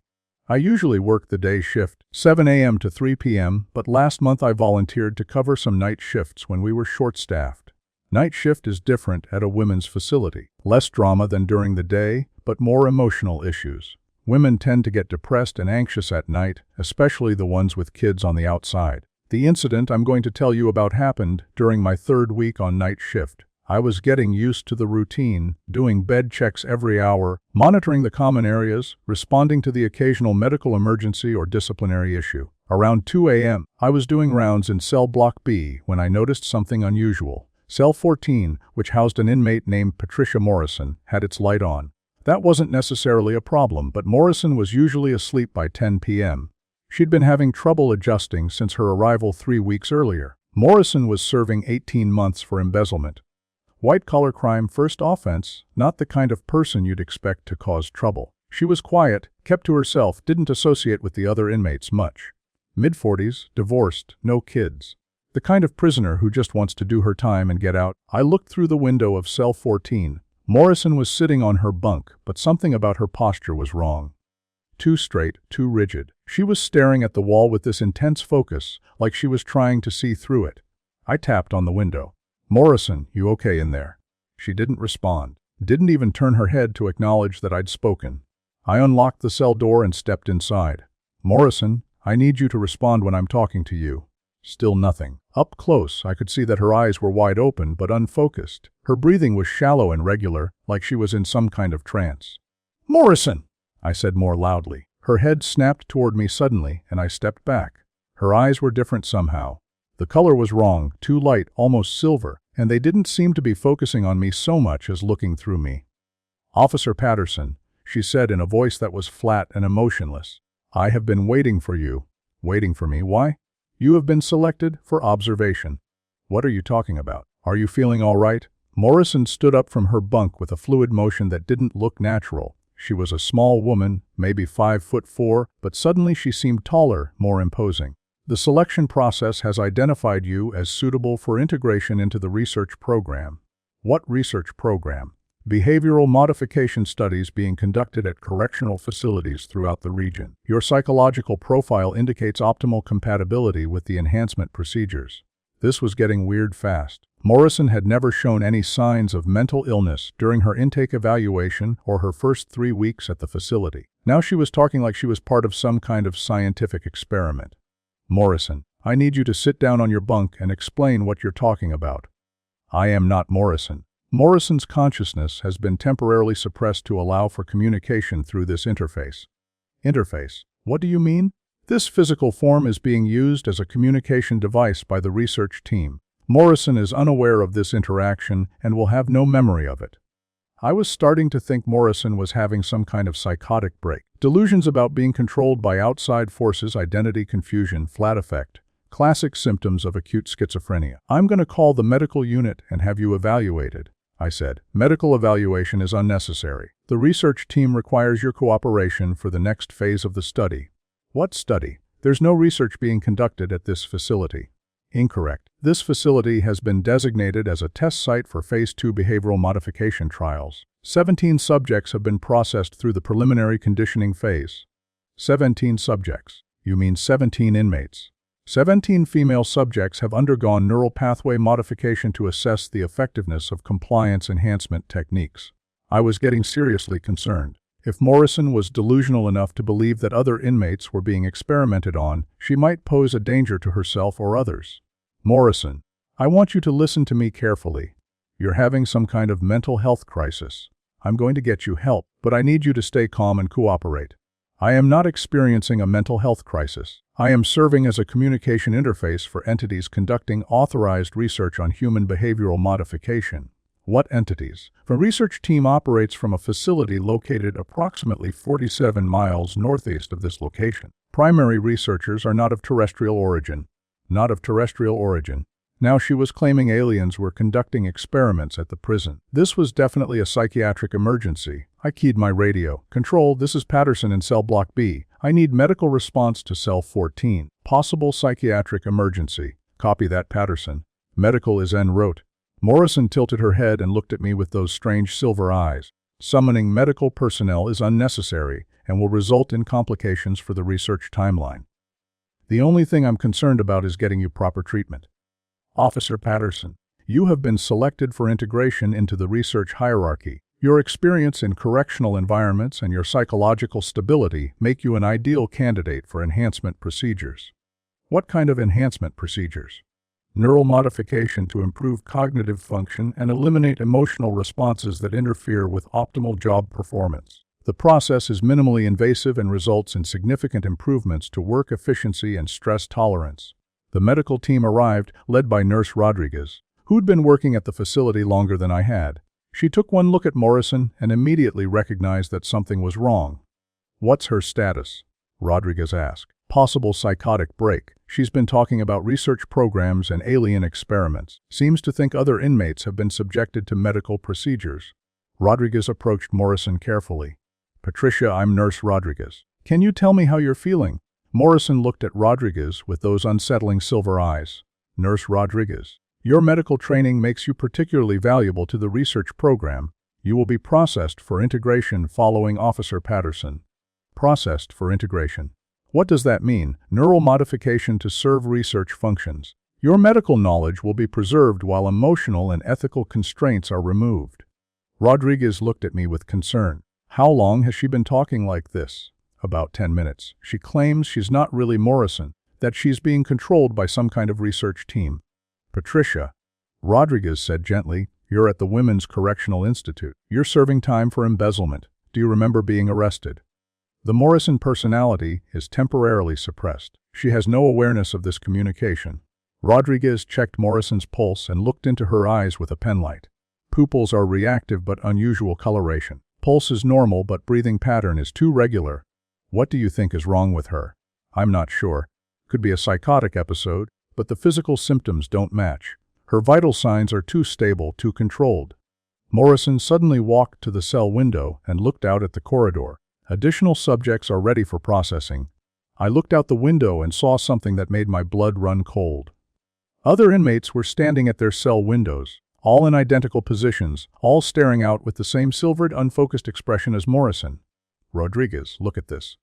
I usually work the day shift, 7 a.m. to 3 p.m., but last month I volunteered to cover some night shifts when we were short-staffed. Night shift is different at a women's facility. Less drama than during the day, but more emotional issues. Women tend to get depressed and anxious at night, especially the ones with kids on the outside. The incident I'm going to tell you about happened during my 3rd week on night shift. I was getting used to the routine, doing bed checks every hour, monitoring the common areas, responding to the occasional medical emergency or disciplinary issue. Around 2 a.m., I was doing rounds in cell block B when I noticed something unusual. Cell 14, which housed an inmate named Patricia Morrison, had its light on. That wasn't necessarily a problem, but Morrison was usually asleep by 10 p.m. She'd been having trouble adjusting since her arrival 3 weeks earlier. Morrison was serving 18 months for embezzlement. White-collar crime first offense, not the kind of person you'd expect to cause trouble. She was quiet, kept to herself, didn't associate with the other inmates much. Mid-40s, divorced, no kids. The kind of prisoner who just wants to do her time and get out. I looked through the window of cell 14. Morrison was sitting on her bunk, but something about her posture was wrong. Too straight, too rigid. She was staring at the wall with this intense focus, like she was trying to see through it. I tapped on the window. "Morrison, you okay in there?" She didn't respond, didn't even turn her head to acknowledge that I'd spoken. I unlocked the cell door and stepped inside. "Morrison, I need you to respond when I'm talking to you." Still nothing. Up close, I could see that her eyes were wide open but unfocused. Her breathing was shallow and regular, like she was in some kind of trance. "Morrison!" I said more loudly. Her head snapped toward me suddenly, and I stepped back. Her eyes were different somehow. The color was wrong, too light, almost silver, and they didn't seem to be focusing on me so much as looking through me. "Officer Patterson," she said in a voice that was flat and emotionless. "I have been waiting for you." "Waiting for me? Why?" "You have been selected for observation." "What are you talking about? Are you feeling all right?" Morrison stood up from her bunk with a fluid motion that didn't look natural. She was a small woman, maybe 5'4", but suddenly she seemed taller, more imposing. "The selection process has identified you as suitable for integration into the research program." "What research program?" "Behavioral modification studies being conducted at correctional facilities throughout the region. Your psychological profile indicates optimal compatibility with the enhancement procedures." This was getting weird fast. Morrison had never shown any signs of mental illness during her intake evaluation or her first 3 weeks at the facility. Now she was talking like she was part of some kind of scientific experiment. "Morrison, I need you to sit down on your bunk and explain what you're talking about." "I am not Morrison." Morrison's consciousness has been temporarily suppressed to allow for communication through this interface. Interface? What do you mean? This physical form is being used as a communication device by the research team. Morrison is unaware of this interaction and will have no memory of it. I was starting to think Morrison was having some kind of psychotic break. Delusions about being controlled by outside forces, identity confusion, flat affect. Classic symptoms of acute schizophrenia. "I'm going to call the medical unit and have you evaluated," I said. "Medical evaluation is unnecessary. The research team requires your cooperation for the next phase of the study." "What study?" "There's no research being conducted at this facility." Incorrect. This facility has been designated as a test site for Phase 2 behavioral modification trials. 17 subjects have been processed through the preliminary conditioning phase. 17 subjects. You mean 17 inmates. 17 female subjects have undergone neural pathway modification to assess the effectiveness of compliance enhancement techniques. I was getting seriously concerned. If Morrison was delusional enough to believe that other inmates were being experimented on, she might pose a danger to herself or others. Morrison, I want you to listen to me carefully. You're having some kind of mental health crisis. I'm going to get you help, but I need you to stay calm and cooperate. I am not experiencing a mental health crisis. I am serving as a communication interface for entities conducting authorized research on human behavioral modification. What entities? The research team operates from a facility located approximately 47 miles northeast of this location. Primary researchers are not of terrestrial origin. Not of terrestrial origin. Now she was claiming aliens were conducting experiments at the prison. This was definitely a psychiatric emergency. I keyed my radio. Control, this is Patterson in cell block B. I need medical response to cell 14. Possible psychiatric emergency. Copy that, Patterson. Medical is en route. Morrison tilted her head and looked at me with those strange silver eyes. Summoning medical personnel is unnecessary and will result in complications for the research timeline. The only thing I'm concerned about is getting you proper treatment. Officer Patterson, you have been selected for integration into the research hierarchy. Your experience in correctional environments and your psychological stability make you an ideal candidate for enhancement procedures. What kind of enhancement procedures? Neural modification to improve cognitive function and eliminate emotional responses that interfere with optimal job performance. The process is minimally invasive and results in significant improvements to work efficiency and stress tolerance. The medical team arrived, led by Nurse Rodriguez, who'd been working at the facility longer than I had. She took one look at Morrison and immediately recognized that something was wrong. What's her status? Rodriguez asked. Possible psychotic break. She's been talking about research programs and alien experiments. Seems to think other inmates have been subjected to medical procedures. Rodriguez approached Morrison carefully. Patricia, I'm Nurse Rodriguez. Can you tell me how you're feeling? Morrison looked at Rodriguez with those unsettling silver eyes. Nurse Rodriguez, your medical training makes you particularly valuable to the research program. You will be processed for integration following Officer Patterson. Processed for integration. What does that mean? Neural modification to serve research functions. Your medical knowledge will be preserved while emotional and ethical constraints are removed. Rodriguez looked at me with concern. How long has she been talking like this? About 10 minutes. She claims she's not really Morrison, that she's being controlled by some kind of research team. Patricia, Rodriguez said gently, you're at the Women's Correctional Institute. You're serving time for embezzlement. Do you remember being arrested? The Morrison personality is temporarily suppressed. She has no awareness of this communication. Rodriguez checked Morrison's pulse and looked into her eyes with a penlight. Pupils are reactive but unusual coloration. Pulse is normal but breathing pattern is too regular. What do you think is wrong with her? I'm not sure. Could be a psychotic episode, but the physical symptoms don't match. Her vital signs are too stable, too controlled. Morrison suddenly walked to the cell window and looked out at the corridor. Additional subjects are ready for processing. I looked out the window and saw something that made my blood run cold. Other inmates were standing at their cell windows, all in identical positions, all staring out with the same silvered, unfocused expression as Morrison. Rodriguez, look at this.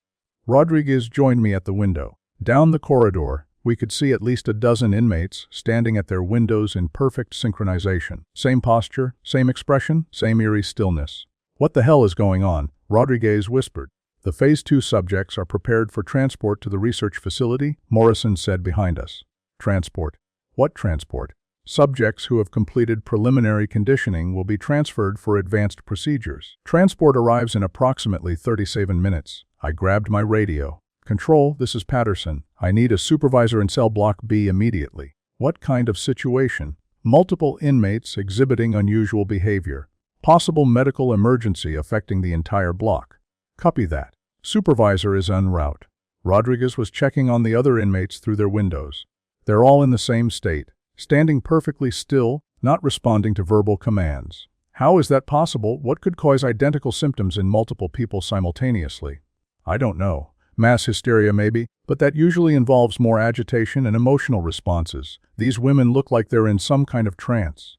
Rodriguez joined me at the window. Down the corridor, we could see at least a dozen inmates standing at their windows in perfect synchronization. Same posture, same expression, same eerie stillness. What the hell is going on? Rodriguez whispered. The Phase 2 subjects are prepared for transport to the research facility, Morrison said behind us. Transport. What transport? Subjects who have completed preliminary conditioning will be transferred for advanced procedures. Transport arrives in approximately 37 minutes. I grabbed my radio. Control, this is Patterson. I need a supervisor in cell block B immediately. What kind of situation? Multiple inmates exhibiting unusual behavior. Possible medical emergency affecting the entire block. Copy that. Supervisor is en route. Rodriguez was checking on the other inmates through their windows. They're all in the same state, standing perfectly still, not responding to verbal commands. How is that possible? What could cause identical symptoms in multiple people simultaneously? I don't know. Mass hysteria maybe, but that usually involves more agitation and emotional responses. These women look like they're in some kind of trance.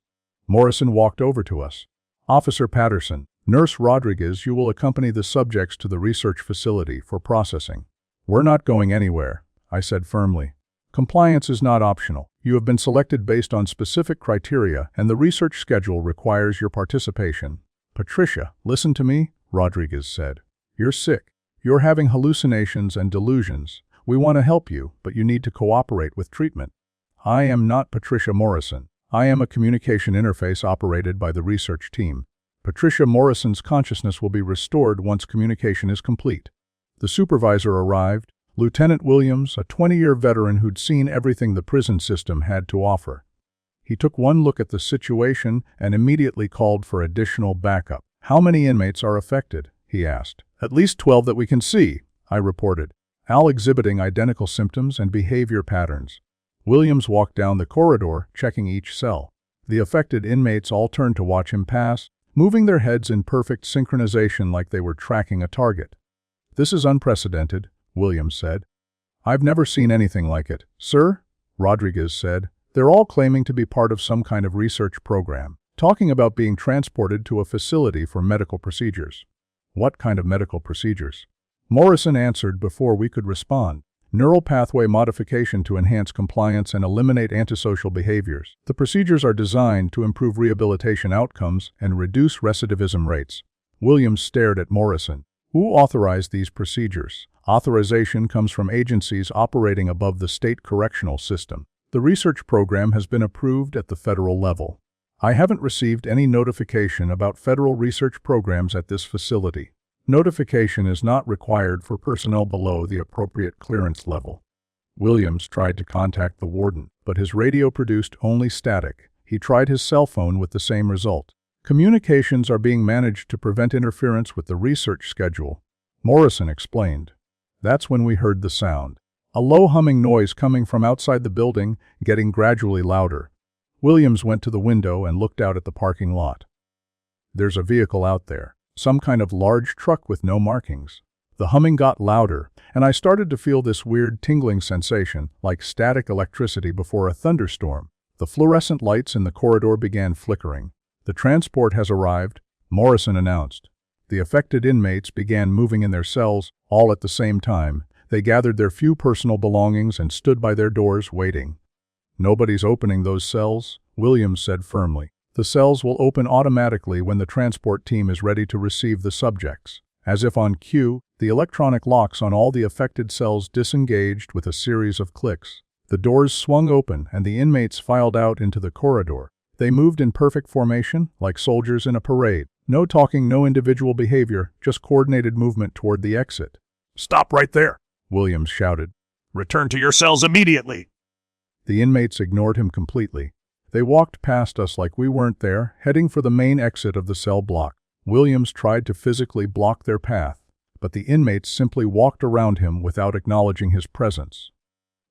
Morrison walked over to us. Officer Patterson, Nurse Rodriguez, you will accompany the subjects to the research facility for processing. We're not going anywhere, I said firmly. Compliance is not optional. You have been selected based on specific criteria, and the research schedule requires your participation. Patricia, listen to me, Rodriguez said. You're sick. You're having hallucinations and delusions. We want to help you, but you need to cooperate with treatment. I am not Patricia Morrison. I am a communication interface operated by the research team. Patricia Morrison's consciousness will be restored once communication is complete. The supervisor arrived, Lieutenant Williams, a 20-year veteran who'd seen everything the prison system had to offer. He took one look at the situation and immediately called for additional backup. How many inmates are affected? He asked. At least 12 that we can see, I reported, all exhibiting identical symptoms and behavior patterns. Williams walked down the corridor, checking each cell. The affected inmates all turned to watch him pass, moving their heads in perfect synchronization like they were tracking a target. This is unprecedented, Williams said. I've never seen anything like it. Sir, Rodriguez said, they're all claiming to be part of some kind of research program, talking about being transported to a facility for medical procedures. What kind of medical procedures? Morrison answered before we could respond. Neural pathway modification to enhance compliance and eliminate antisocial behaviors. The procedures are designed to improve rehabilitation outcomes and reduce recidivism rates. Williams stared at Morrison. Who authorized these procedures? Authorization comes from agencies operating above the state correctional system. The research program has been approved at the federal level. I haven't received any notification about federal research programs at this facility. Notification is not required for personnel below the appropriate clearance level. Williams tried to contact the warden, but his radio produced only static. He tried his cell phone with the same result. Communications are being managed to prevent interference with the research schedule, Morrison explained. That's when we heard the sound. A low humming noise coming from outside the building, getting gradually louder. Williams went to the window and looked out at the parking lot. There's a vehicle out there. Some kind of large truck with no markings. The humming got louder, and I started to feel this weird tingling sensation, like static electricity before a thunderstorm. The fluorescent lights in the corridor began flickering. The transport has arrived, Morrison announced. The affected inmates began moving in their cells, all at the same time. They gathered their few personal belongings and stood by their doors waiting. Nobody's opening those cells, Williams said firmly. The cells will open automatically when the transport team is ready to receive the subjects. As if on cue, the electronic locks on all the affected cells disengaged with a series of clicks. The doors swung open and the inmates filed out into the corridor. They moved in perfect formation, like soldiers in a parade. No talking, no individual behavior, just coordinated movement toward the exit. Stop right there, Williams shouted. Return to your cells immediately. The inmates ignored him completely. They walked past us like we weren't there, heading for the main exit of the cell block. Williams tried to physically block their path, but the inmates simply walked around him without acknowledging his presence.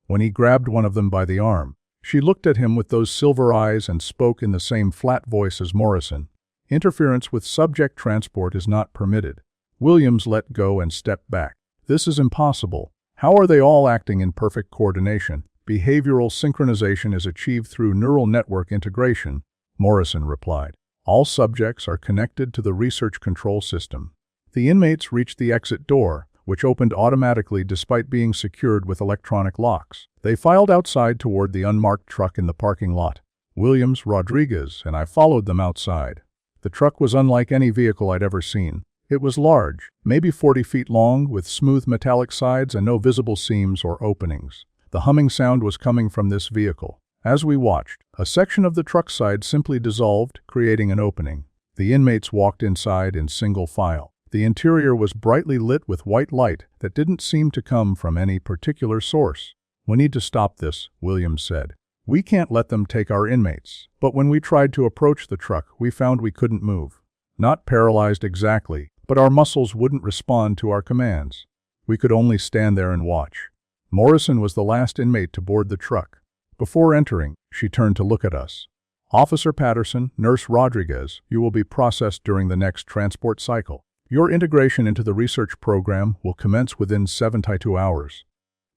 When he grabbed one of them by the arm, she looked at him with those silver eyes and spoke in the same flat voice as Morrison. Interference with subject transport is not permitted. Williams let go and stepped back. This is impossible. How are they all acting in perfect coordination? Behavioral synchronization is achieved through neural network integration, Morrison replied. All subjects are connected to the research control system. The inmates reached the exit door, which opened automatically despite being secured with electronic locks. They filed outside toward the unmarked truck in the parking lot. Williams, Rodriguez, and I followed them outside. The truck was unlike any vehicle I'd ever seen. It was large, maybe 40 feet long, with smooth metallic sides and no visible seams or openings. The humming sound was coming from this vehicle. As we watched, a section of the truck side simply dissolved, creating an opening. The inmates walked inside in single file. The interior was brightly lit with white light that didn't seem to come from any particular source. We need to stop this, Williams said. We can't let them take our inmates. But when we tried to approach the truck, we found we couldn't move. Not paralyzed exactly, but our muscles wouldn't respond to our commands. We could only stand there and watch. Morrison was the last inmate to board the truck. Before entering, she turned to look at us. Officer Patterson, Nurse Rodriguez, you will be processed during the next transport cycle. Your integration into the research program will commence within 72 hours.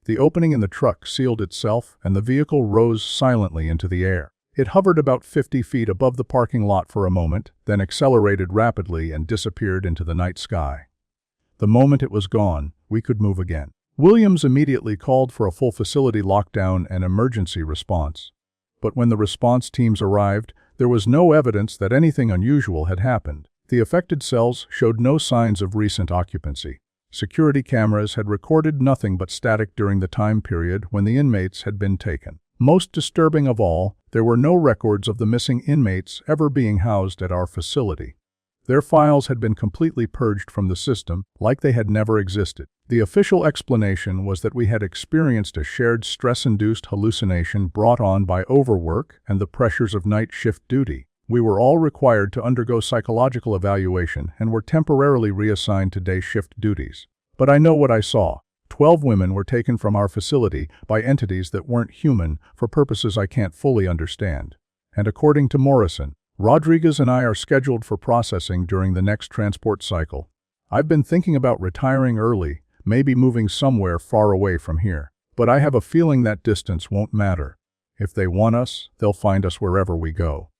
The opening in the truck sealed itself, and the vehicle rose silently into the air. It hovered about 50 feet above the parking lot for a moment, then accelerated rapidly and disappeared into the night sky. The moment it was gone, we could move again. Williams immediately called for a full facility lockdown and emergency response. But when the response teams arrived, there was no evidence that anything unusual had happened. The affected cells showed no signs of recent occupancy. Security cameras had recorded nothing but static during the time period when the inmates had been taken. Most disturbing of all, there were no records of the missing inmates ever being housed at our facility. Their files had been completely purged from the system, like they had never existed. The official explanation was that we had experienced a shared stress-induced hallucination brought on by overwork and the pressures of night shift duty. We were all required to undergo psychological evaluation and were temporarily reassigned to day shift duties. But I know what I saw. 12 women were taken from our facility by entities that weren't human for purposes I can't fully understand. And according to Morrison, Rodriguez and I are scheduled for processing during the next transport cycle. I've been thinking about retiring early, maybe moving somewhere far away from here. But I have a feeling that distance won't matter. If they want us, they'll find us wherever we go.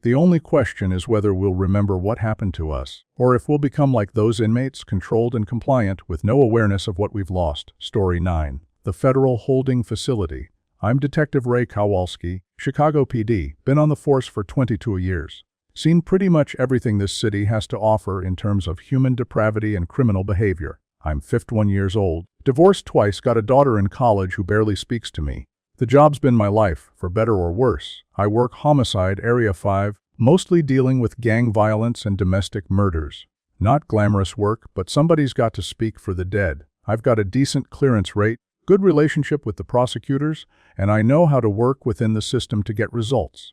The only question is whether we'll remember what happened to us, or if we'll become like those inmates, controlled and compliant, with no awareness of what we've lost. Story 9. The Federal Holding Facility. I'm Detective Ray Kowalski, Chicago PD, been on the force for 22 years. Seen pretty much everything this city has to offer in terms of human depravity and criminal behavior. I'm 51 years old, divorced twice, got a daughter in college who barely speaks to me. The job's been my life, for better or worse. I work homicide, Area 5, mostly dealing with gang violence and domestic murders. Not glamorous work, but somebody's got to speak for the dead. I've got a decent clearance rate, good relationship with the prosecutors, and I know how to work within the system to get results.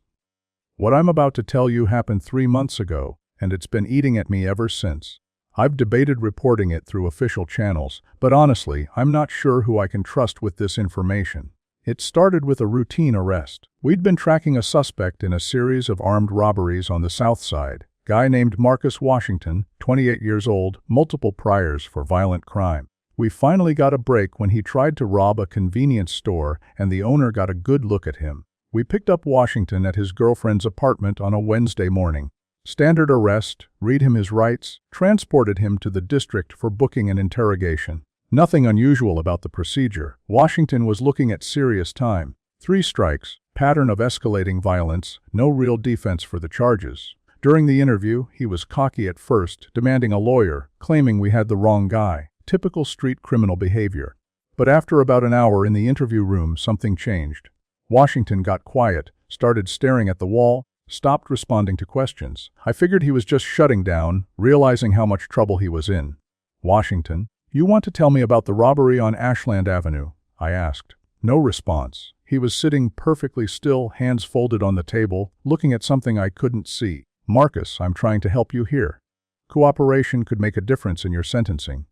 What I'm about to tell you happened 3 months ago, and it's been eating at me ever since. I've debated reporting it through official channels, but honestly, I'm not sure who I can trust with this information. It started with a routine arrest. We'd been tracking a suspect in a series of armed robberies on the South Side. Guy named Marcus Washington, 28 years old, multiple priors for violent crime. We finally got a break when he tried to rob a convenience store and the owner got a good look at him. We picked up Washington at his girlfriend's apartment on a Wednesday morning. Standard arrest, read him his rights, transported him to the district for booking and interrogation. Nothing unusual about the procedure. Washington was looking at serious time. 3 strikes, pattern of escalating violence, no real defense for the charges. During the interview, he was cocky at first, demanding a lawyer, claiming we had the wrong guy. Typical street criminal behavior. But after about an hour in the interview room, something changed. Washington got quiet, started staring at the wall, stopped responding to questions. I figured he was just shutting down, realizing how much trouble he was in. Washington, you want to tell me about the robbery on Ashland Avenue? I asked. No response. He was sitting perfectly still, hands folded on the table, looking at something I couldn't see. Marcus, I'm trying to help you here. Cooperation could make a difference in your sentencing.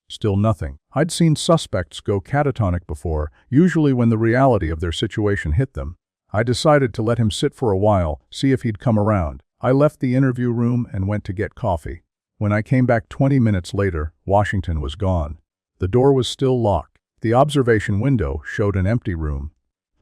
Still nothing. I'd seen suspects go catatonic before, usually when the reality of their situation hit them. I decided to let him sit for a while, see if he'd come around. I left the interview room and went to get coffee. When I came back 20 minutes later, Washington was gone. The door was still locked. The observation window showed an empty room.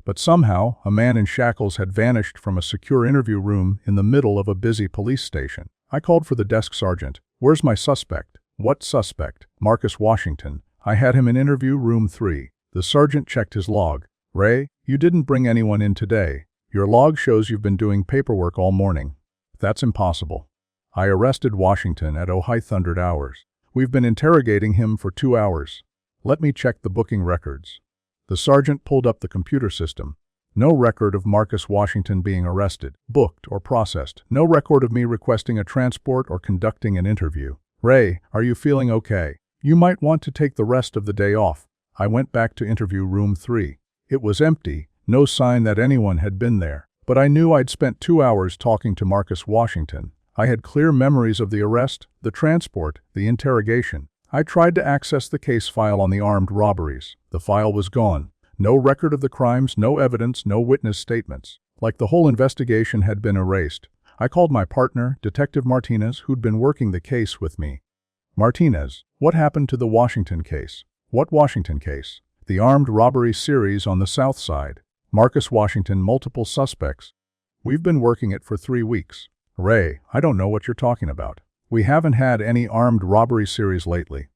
But somehow, a man in shackles had vanished from a secure interview room in the middle of a busy police station. I called for the desk sergeant. Where's my suspect? What suspect? Marcus Washington. I had him in interview room 3. The sergeant checked his log. Ray, you didn't bring anyone in today. Your log shows you've been doing paperwork all morning. That's impossible. I arrested Washington at 0800 hours. We've been interrogating him for 2 hours. Let me check the booking records. The sergeant pulled up the computer system. No record of Marcus Washington being arrested, booked, or processed. No record of me requesting a transport or conducting an interview. Ray, are you feeling okay? You might want to take the rest of the day off. I went back to interview room 3. It was empty, no sign that anyone had been there. But I knew I'd spent 2 hours talking to Marcus Washington. I had clear memories of the arrest, the transport, the interrogation. I tried to access the case file on the armed robberies. The file was gone. No record of the crimes, no evidence, no witness statements. Like the whole investigation had been erased. I called my partner, Detective Martinez, who'd been working the case with me. Martinez, what happened to the Washington case? What Washington case? The armed robbery series on the South Side. Marcus Washington, multiple suspects. We've been working it for 3 weeks. Ray, I don't know what you're talking about. We haven't had any armed robbery series lately.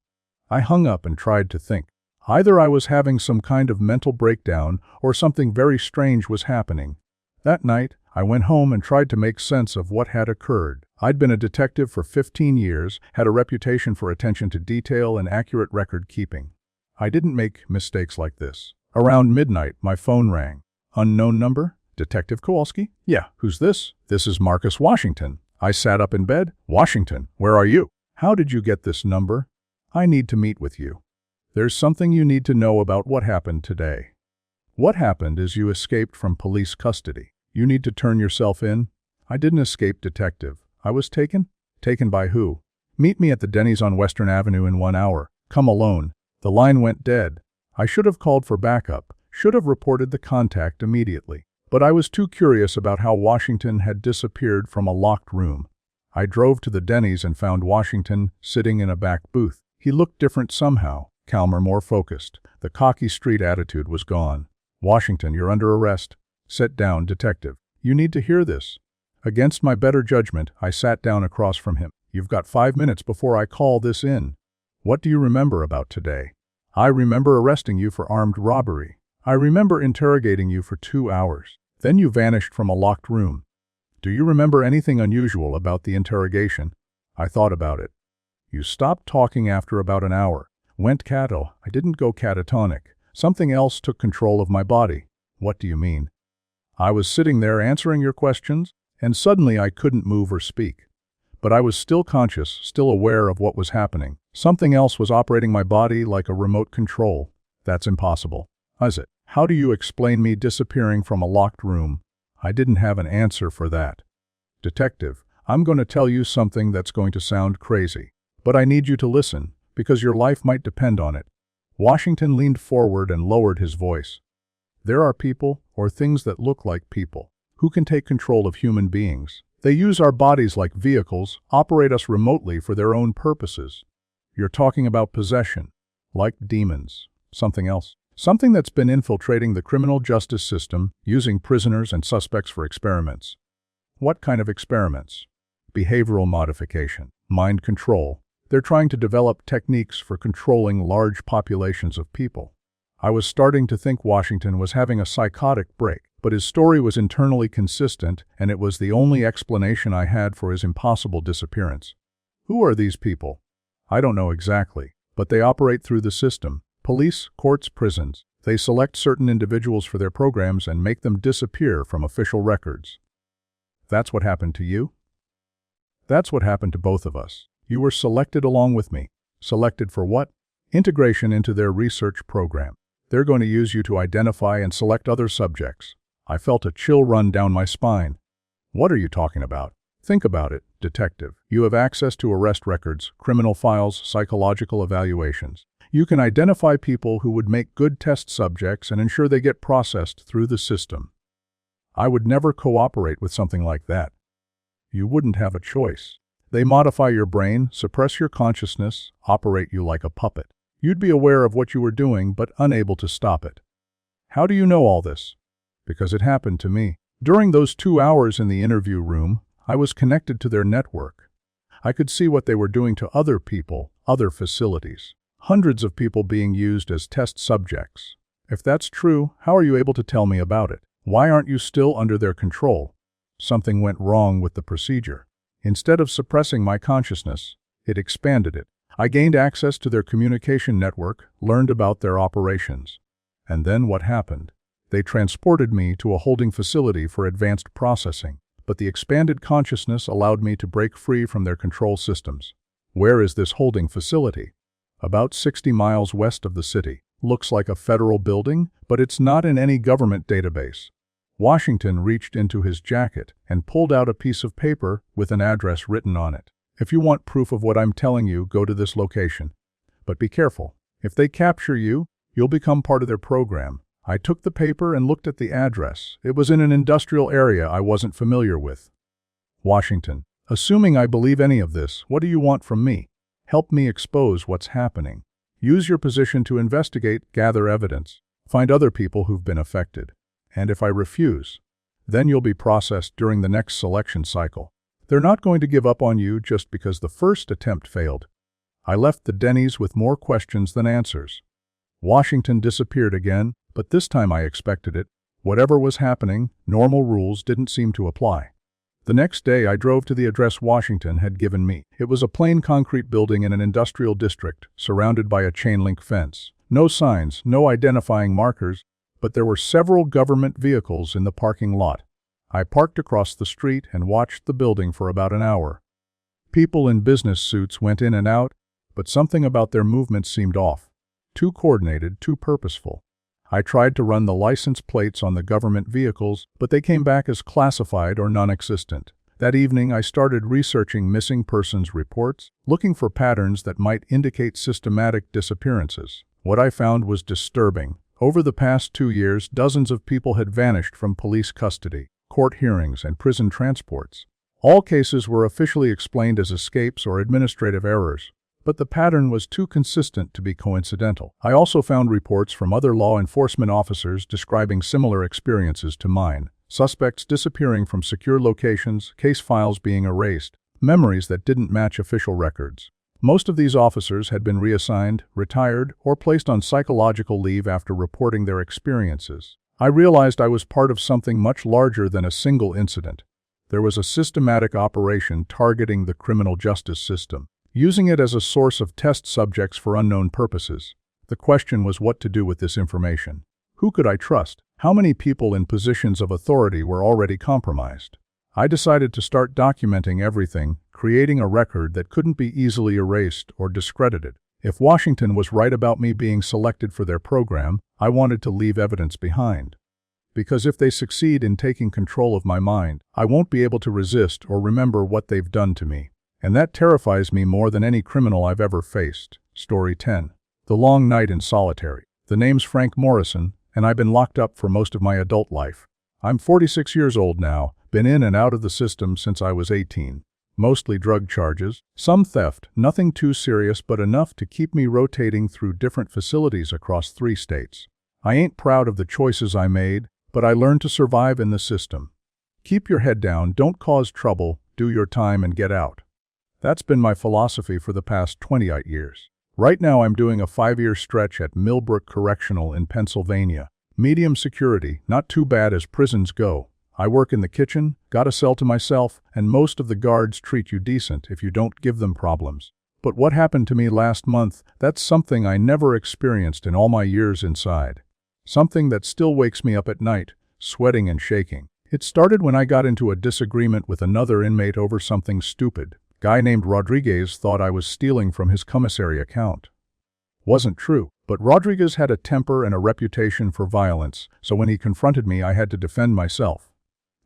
I hung up and tried to think. Either I was having some kind of mental breakdown or something very strange was happening. That night, I went home and tried to make sense of what had occurred. I'd been a detective for 15 years, had a reputation for attention to detail and accurate record keeping. I didn't make mistakes like this. Around midnight, my phone rang. Unknown number? Detective Kowalski? Yeah, who's this? This is Marcus Washington. I sat up in bed. Washington, where are you? How did you get this number? I need to meet with you. There's something you need to know about what happened today. What happened is you escaped from police custody. You need to turn yourself in. I didn't escape, detective. I was taken? Taken by who? Meet me at the Denny's on Western Avenue in 1 hour. Come alone. The line went dead. I should have called for backup, should have reported the contact immediately. But I was too curious about how Washington had disappeared from a locked room. I drove to the Denny's and found Washington sitting in a back booth. He looked different somehow, calmer, more focused. The cocky street attitude was gone. Washington, you're under arrest. Sit down, detective. You need to hear this. Against my better judgment, I sat down across from him. You've got 5 minutes before I call this in. What do you remember about today? I remember arresting you for armed robbery. I remember interrogating you for 2 hours. Then you vanished from a locked room. Do you remember anything unusual about the interrogation? I thought about it. You stopped talking after about an hour. Went cattle. I didn't go catatonic. Something else took control of my body. What do you mean? I was sitting there answering your questions, and suddenly I couldn't move or speak. But I was still conscious, still aware of what was happening. Something else was operating my body like a remote control. That's impossible. Is it? How do you explain me disappearing from a locked room? I didn't have an answer for that. Detective, I'm going to tell you something that's going to sound crazy. But I need you to listen, because your life might depend on it. Washington leaned forward and lowered his voice. There are people, or things that look like people, who can take control of human beings. They use our bodies like vehicles, operate us remotely for their own purposes. You're talking about possession, like demons, something else. Something that's been infiltrating the criminal justice system, using prisoners and suspects for experiments. What kind of experiments? Behavioral modification, mind control. They're trying to develop techniques for controlling large populations of people. I was starting to think Washington was having a psychotic break, but his story was internally consistent, and it was the only explanation I had for his impossible disappearance. Who are these people? I don't know exactly, but they operate through the system. Police, courts, prisons. They select certain individuals for their programs and make them disappear from official records. That's what happened to you? That's what happened to both of us. You were selected along with me. Selected for what? Integration into their research program. They're going to use you to identify and select other subjects. I felt a chill run down my spine. What are you talking about? Think about it, detective. You have access to arrest records, criminal files, psychological evaluations. You can identify people who would make good test subjects and ensure they get processed through the system. I would never cooperate with something like that. You wouldn't have a choice. They modify your brain, suppress your consciousness, operate you like a puppet. You'd be aware of what you were doing, but unable to stop it. How do you know all this? Because it happened to me. During those 2 hours in the interview room, I was connected to their network. I could see what they were doing to other people, other facilities. Hundreds of people being used as test subjects. If that's true, how are you able to tell me about it? Why aren't you still under their control? Something went wrong with the procedure. Instead of suppressing my consciousness, it expanded it. I gained access to their communication network, learned about their operations. And then what happened? They transported me to a holding facility for advanced processing, but the expanded consciousness allowed me to break free from their control systems. Where is this holding facility? About 60 miles west of the city. Looks like a federal building, but it's not in any government database. Washington reached into his jacket and pulled out a piece of paper with an address written on it. If you want proof of what I'm telling you, go to this location. But be careful. If they capture you, you'll become part of their program. I took the paper and looked at the address. It was in an industrial area I wasn't familiar with. Washington, assuming I believe any of this, what do you want from me? Help me expose what's happening. Use your position to investigate, gather evidence, find other people who've been affected. And if I refuse, then you'll be processed during the next selection cycle. They're not going to give up on you just because the first attempt failed. I left the Denny's with more questions than answers. Washington disappeared again, but this time I expected it. Whatever was happening, normal rules didn't seem to apply. The next day I drove to the address Washington had given me. It was a plain concrete building in an industrial district, surrounded by a chain-link fence. No signs, no identifying markers, but there were several government vehicles in the parking lot. I parked across the street and watched the building for about an hour. People in business suits went in and out, but something about their movements seemed off. Too coordinated, too purposeful. I tried to run the license plates on the government vehicles, but they came back as classified or non-existent. That evening, I started researching missing persons reports, looking for patterns that might indicate systematic disappearances. What I found was disturbing. Over the past 2 years, dozens of people had vanished from police custody, court hearings, and prison transports. All cases were officially explained as escapes or administrative errors, but the pattern was too consistent to be coincidental. I also found reports from other law enforcement officers describing similar experiences to mine. Suspects disappearing from secure locations, case files being erased, memories that didn't match official records. Most of these officers had been reassigned, retired, or placed on psychological leave after reporting their experiences. I realized I was part of something much larger than a single incident. There was a systematic operation targeting the criminal justice system, using it as a source of test subjects for unknown purposes. The question was what to do with this information. Who could I trust? How many people in positions of authority were already compromised? I decided to start documenting everything, creating a record that couldn't be easily erased or discredited. If Washington was right about me being selected for their program, I wanted to leave evidence behind. Because if they succeed in taking control of my mind, I won't be able to resist or remember what they've done to me. And that terrifies me more than any criminal I've ever faced. Story 10. The Long Night in Solitary. The name's Frank Morrison, and I've been locked up for most of my adult life. I'm 46 years old now, been in and out of the system since I was 18. Mostly drug charges, some theft, nothing too serious but enough to keep me rotating through different facilities across 3 states. I ain't proud of the choices I made, but I learned to survive in the system. Keep your head down, don't cause trouble, do your time and get out. That's been my philosophy for the past 28 years. Right now I'm doing a 5-year stretch at Millbrook Correctional in Pennsylvania. Medium security, not too bad as prisons go. I work in the kitchen, got a cell to myself, and most of the guards treat you decent if you don't give them problems. But what happened to me last month, that's something I never experienced in all my years inside. Something that still wakes me up at night, sweating and shaking. It started when I got into a disagreement with another inmate over something stupid. Guy named Rodriguez thought I was stealing from his commissary account. Wasn't true, but Rodriguez had a temper and a reputation for violence, so when he confronted me I had to defend myself.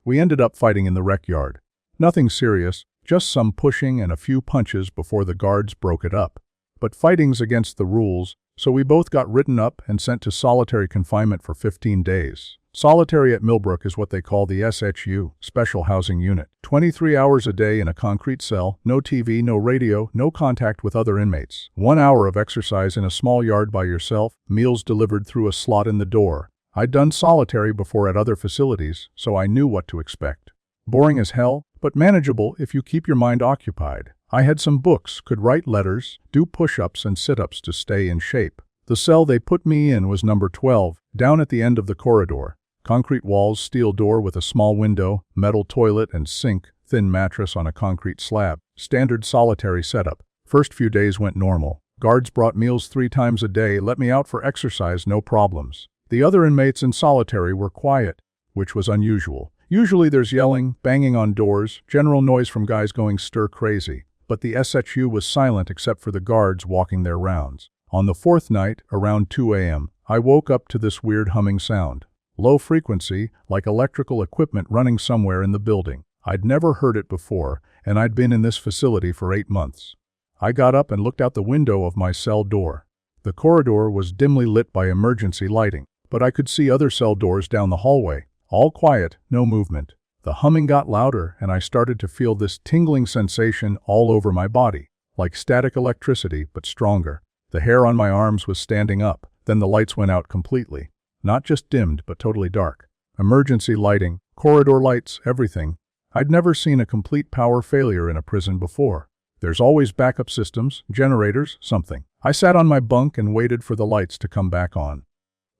We ended up fighting in the rec yard. Nothing serious, just some pushing and a few punches before the guards broke it up. But fighting's against the rules, so we both got written up and sent to solitary confinement for 15 days. Solitary at Millbrook is what they call the SHU, Special Housing Unit. 23 hours a day in a concrete cell, no TV, no radio, no contact with other inmates. 1 hour of exercise in a small yard by yourself, meals delivered through a slot in the door. I'd done solitary before at other facilities, so I knew what to expect. Boring as hell, but manageable if you keep your mind occupied. I had some books, could write letters, do push-ups and sit-ups to stay in shape. The cell they put me in was number 12, down at the end of the corridor. Concrete walls, steel door with a small window, metal toilet and sink, thin mattress on a concrete slab. Standard solitary setup. First few days went normal. Guards brought meals 3 times a day, let me out for exercise, no problems. The other inmates in solitary were quiet, which was unusual. Usually there's yelling, banging on doors, general noise from guys going stir crazy. But the SHU was silent except for the guards walking their rounds. On the 4th night, around 2 a.m., I woke up to this weird humming sound. Low frequency, like electrical equipment running somewhere in the building. I'd never heard it before, and I'd been in this facility for 8 months. I got up and looked out the window of my cell door. The corridor was dimly lit by emergency lighting, but I could see other cell doors down the hallway. All quiet, no movement. The humming got louder, and I started to feel this tingling sensation all over my body, like static electricity, but stronger. The hair on my arms was standing up, then the lights went out completely. Not just dimmed, but totally dark. Emergency lighting, corridor lights, everything. I'd never seen a complete power failure in a prison before. There's always backup systems, generators, something. I sat on my bunk and waited for the lights to come back on.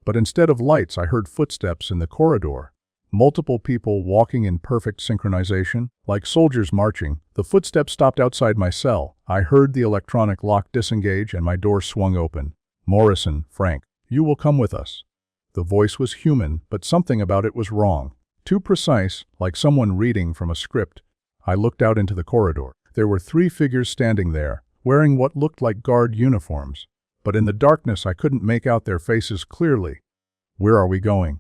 But instead of lights, I heard footsteps in the corridor. Multiple people walking in perfect synchronization, like soldiers marching. The footsteps stopped outside my cell. I heard the electronic lock disengage and my door swung open. "Morrison, Frank, you will come with us." The voice was human, but something about it was wrong. Too precise, like someone reading from a script. I looked out into the corridor. There were 3 figures standing there, wearing what looked like guard uniforms. But in the darkness I couldn't make out their faces clearly. "Where are we going?"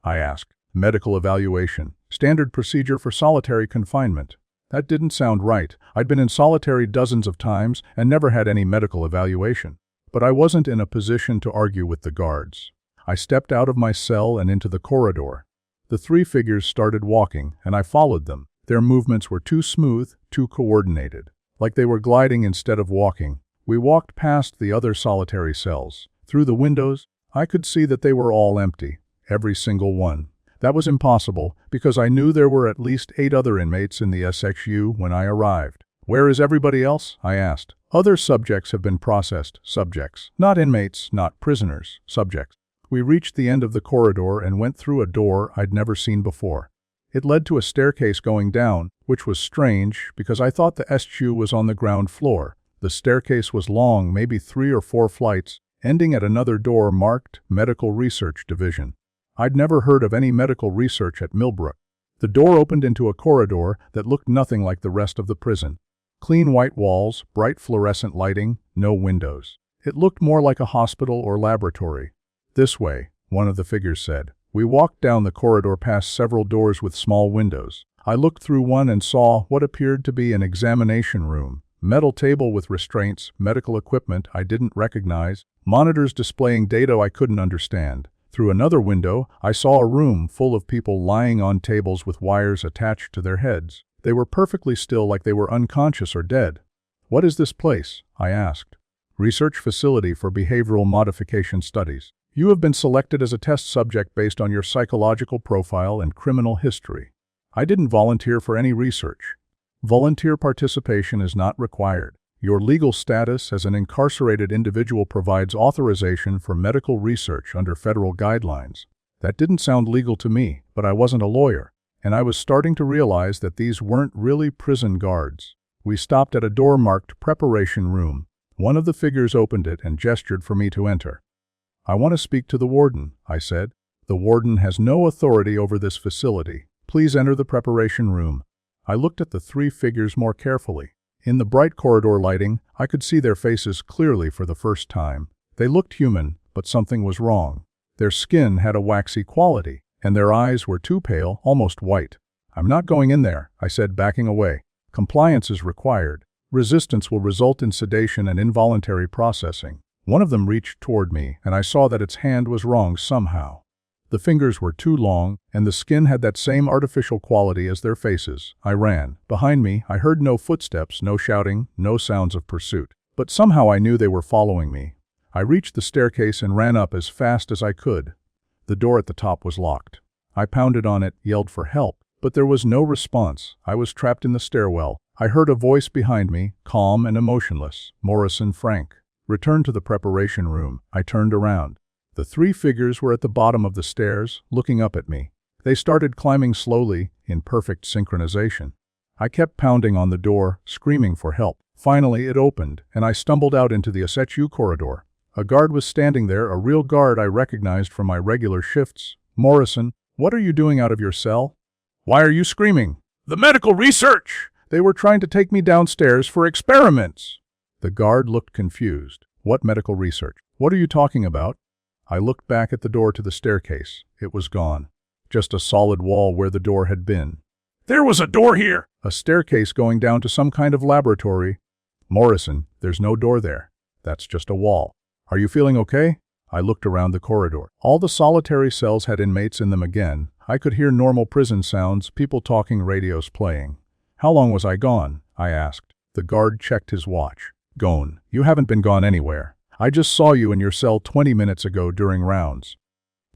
I asked. "Medical evaluation. Standard procedure for solitary confinement." That didn't sound right. I'd been in solitary dozens of times and never had any medical evaluation. But I wasn't in a position to argue with the guards. I stepped out of my cell and into the corridor. The 3 figures started walking, and I followed them. Their movements were too smooth, too coordinated. Like they were gliding instead of walking. We walked past the other solitary cells. Through the windows, I could see that they were all empty. Every single one. That was impossible, because I knew there were at least 8 other inmates in the SXU when I arrived. "Where is everybody else?" I asked. "Other subjects have been processed." Subjects. Not inmates, not prisoners. Subjects. We reached the end of the corridor and went through a door I'd never seen before. It led to a staircase going down, which was strange because I thought the SQ was on the ground floor. The staircase was long, maybe 3 or 4 flights, ending at another door marked Medical Research Division. I'd never heard of any medical research at Millbrook. The door opened into a corridor that looked nothing like the rest of the prison. Clean white walls, bright fluorescent lighting, no windows. It looked more like a hospital or laboratory. "This way," one of the figures said. We walked down the corridor past several doors with small windows. I looked through one and saw what appeared to be an examination room. Metal table with restraints, medical equipment I didn't recognize, monitors displaying data I couldn't understand. Through another window, I saw a room full of people lying on tables with wires attached to their heads. They were perfectly still, like they were unconscious or dead. "What is this place?" I asked. "Research Facility for Behavioral Modification Studies. You have been selected as a test subject based on your psychological profile and criminal history." I didn't volunteer for any research. Volunteer participation is not required. Your legal status as an incarcerated individual provides authorization for medical research under federal guidelines. That didn't sound legal to me, but I wasn't a lawyer, and I was starting to realize that these weren't really prison guards. We stopped at a door marked Preparation Room. One of the figures opened it and gestured for me to enter. "I want to speak to the warden," I said. "The warden has no authority over this facility. Please enter the preparation room." I looked at the 3 figures more carefully. In the bright corridor lighting, I could see their faces clearly for the first time. They looked human, but something was wrong. Their skin had a waxy quality, and their eyes were too pale, almost white. "I'm not going in there," I said, backing away. "Compliance is required. Resistance will result in sedation and involuntary processing." One of them reached toward me, and I saw that its hand was wrong somehow. The fingers were too long, and the skin had that same artificial quality as their faces. I ran. Behind me, I heard no footsteps, no shouting, no sounds of pursuit. But somehow I knew they were following me. I reached the staircase and ran up as fast as I could. The door at the top was locked. I pounded on it, yelled for help, but there was no response. I was trapped in the stairwell. I heard a voice behind me, calm and emotionless. "Morrison, Frank. Return to the preparation room." I turned around. The 3 figures were at the bottom of the stairs, looking up at me. They started climbing slowly, in perfect synchronization. I kept pounding on the door, screaming for help. Finally, it opened, and I stumbled out into the SHU corridor. A guard was standing there, a real guard I recognized from my regular shifts. "Morrison, what are you doing out of your cell?" Why are you screaming? The medical research! "They were trying to take me downstairs for experiments." The guard looked confused. "What medical research? What are you talking about?" I looked back at the door to the staircase. It was gone. Just a solid wall where the door had been. There was a door here! A staircase going down to some kind of laboratory. "Morrison, there's no door there. That's just a wall. Are you feeling okay?" I looked around the corridor. All the solitary cells had inmates in them again. I could hear normal prison sounds, people talking, radios playing. "How long was I gone?" I asked. The guard checked his watch. "Gone. You haven't been gone anywhere. I just saw you in your cell 20 minutes ago during rounds."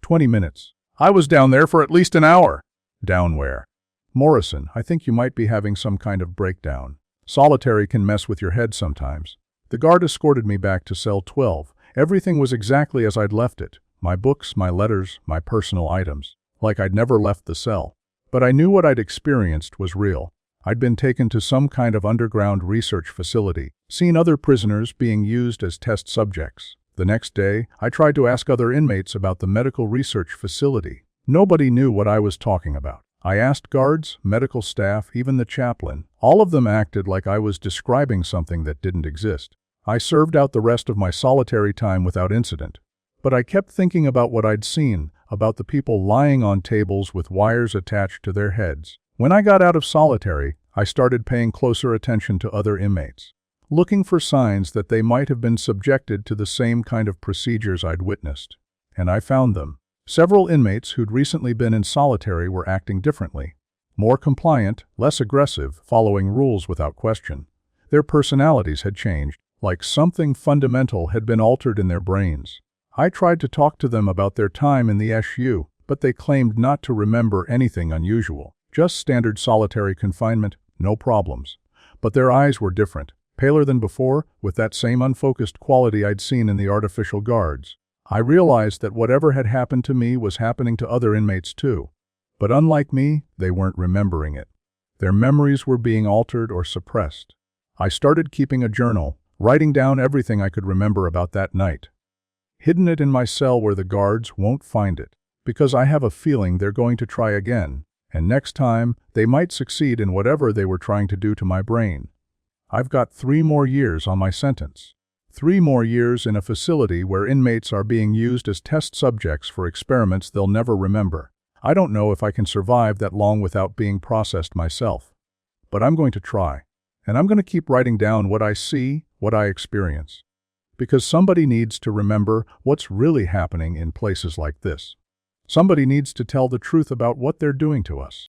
20 minutes. I was down there for at least an hour. "Down where?" "Morrison, I think you might be having some kind of breakdown. Solitary can mess with your head sometimes. The guard escorted me back to cell 12. Everything was exactly as I'd left it. My books, my letters, my personal items. Like I'd never left the cell. But I knew what I'd experienced was real. I'd been taken to some kind of underground research facility, seen other prisoners being used as test subjects. The next day, I tried to ask other inmates about the medical research facility. Nobody knew what I was talking about. I asked guards, medical staff, even the chaplain. All of them acted like I was describing something that didn't exist. I served out the rest of my solitary time without incident. But I kept thinking about what I'd seen, about the people lying on tables with wires attached to their heads. When I got out of solitary, I started paying closer attention to other inmates, looking for signs that they might have been subjected to the same kind of procedures I'd witnessed. And I found them. Several inmates who'd recently been in solitary were acting differently. More compliant, less aggressive, following rules without question. Their personalities had changed, like something fundamental had been altered in their brains. I tried to talk to them about their time in the SU, but they claimed not to remember anything unusual. Just standard solitary confinement, no problems. But their eyes were different, paler than before, with that same unfocused quality I'd seen in the artificial guards. I realized that whatever had happened to me was happening to other inmates too. But unlike me, they weren't remembering it. Their memories were being altered or suppressed. I started keeping a journal, writing down everything I could remember about that night. Hidden it in my cell where the guards won't find it, because I have a feeling they're going to try again, and next time, they might succeed in whatever they were trying to do to my brain. I've got 3 more years on my sentence. 3 more years in a facility where inmates are being used as test subjects for experiments they'll never remember. I don't know if I can survive that long without being processed myself. But I'm going to try. And I'm going to keep writing down what I see, what I experience. Because somebody needs to remember what's really happening in places like this. Somebody needs to tell the truth about what they're doing to us.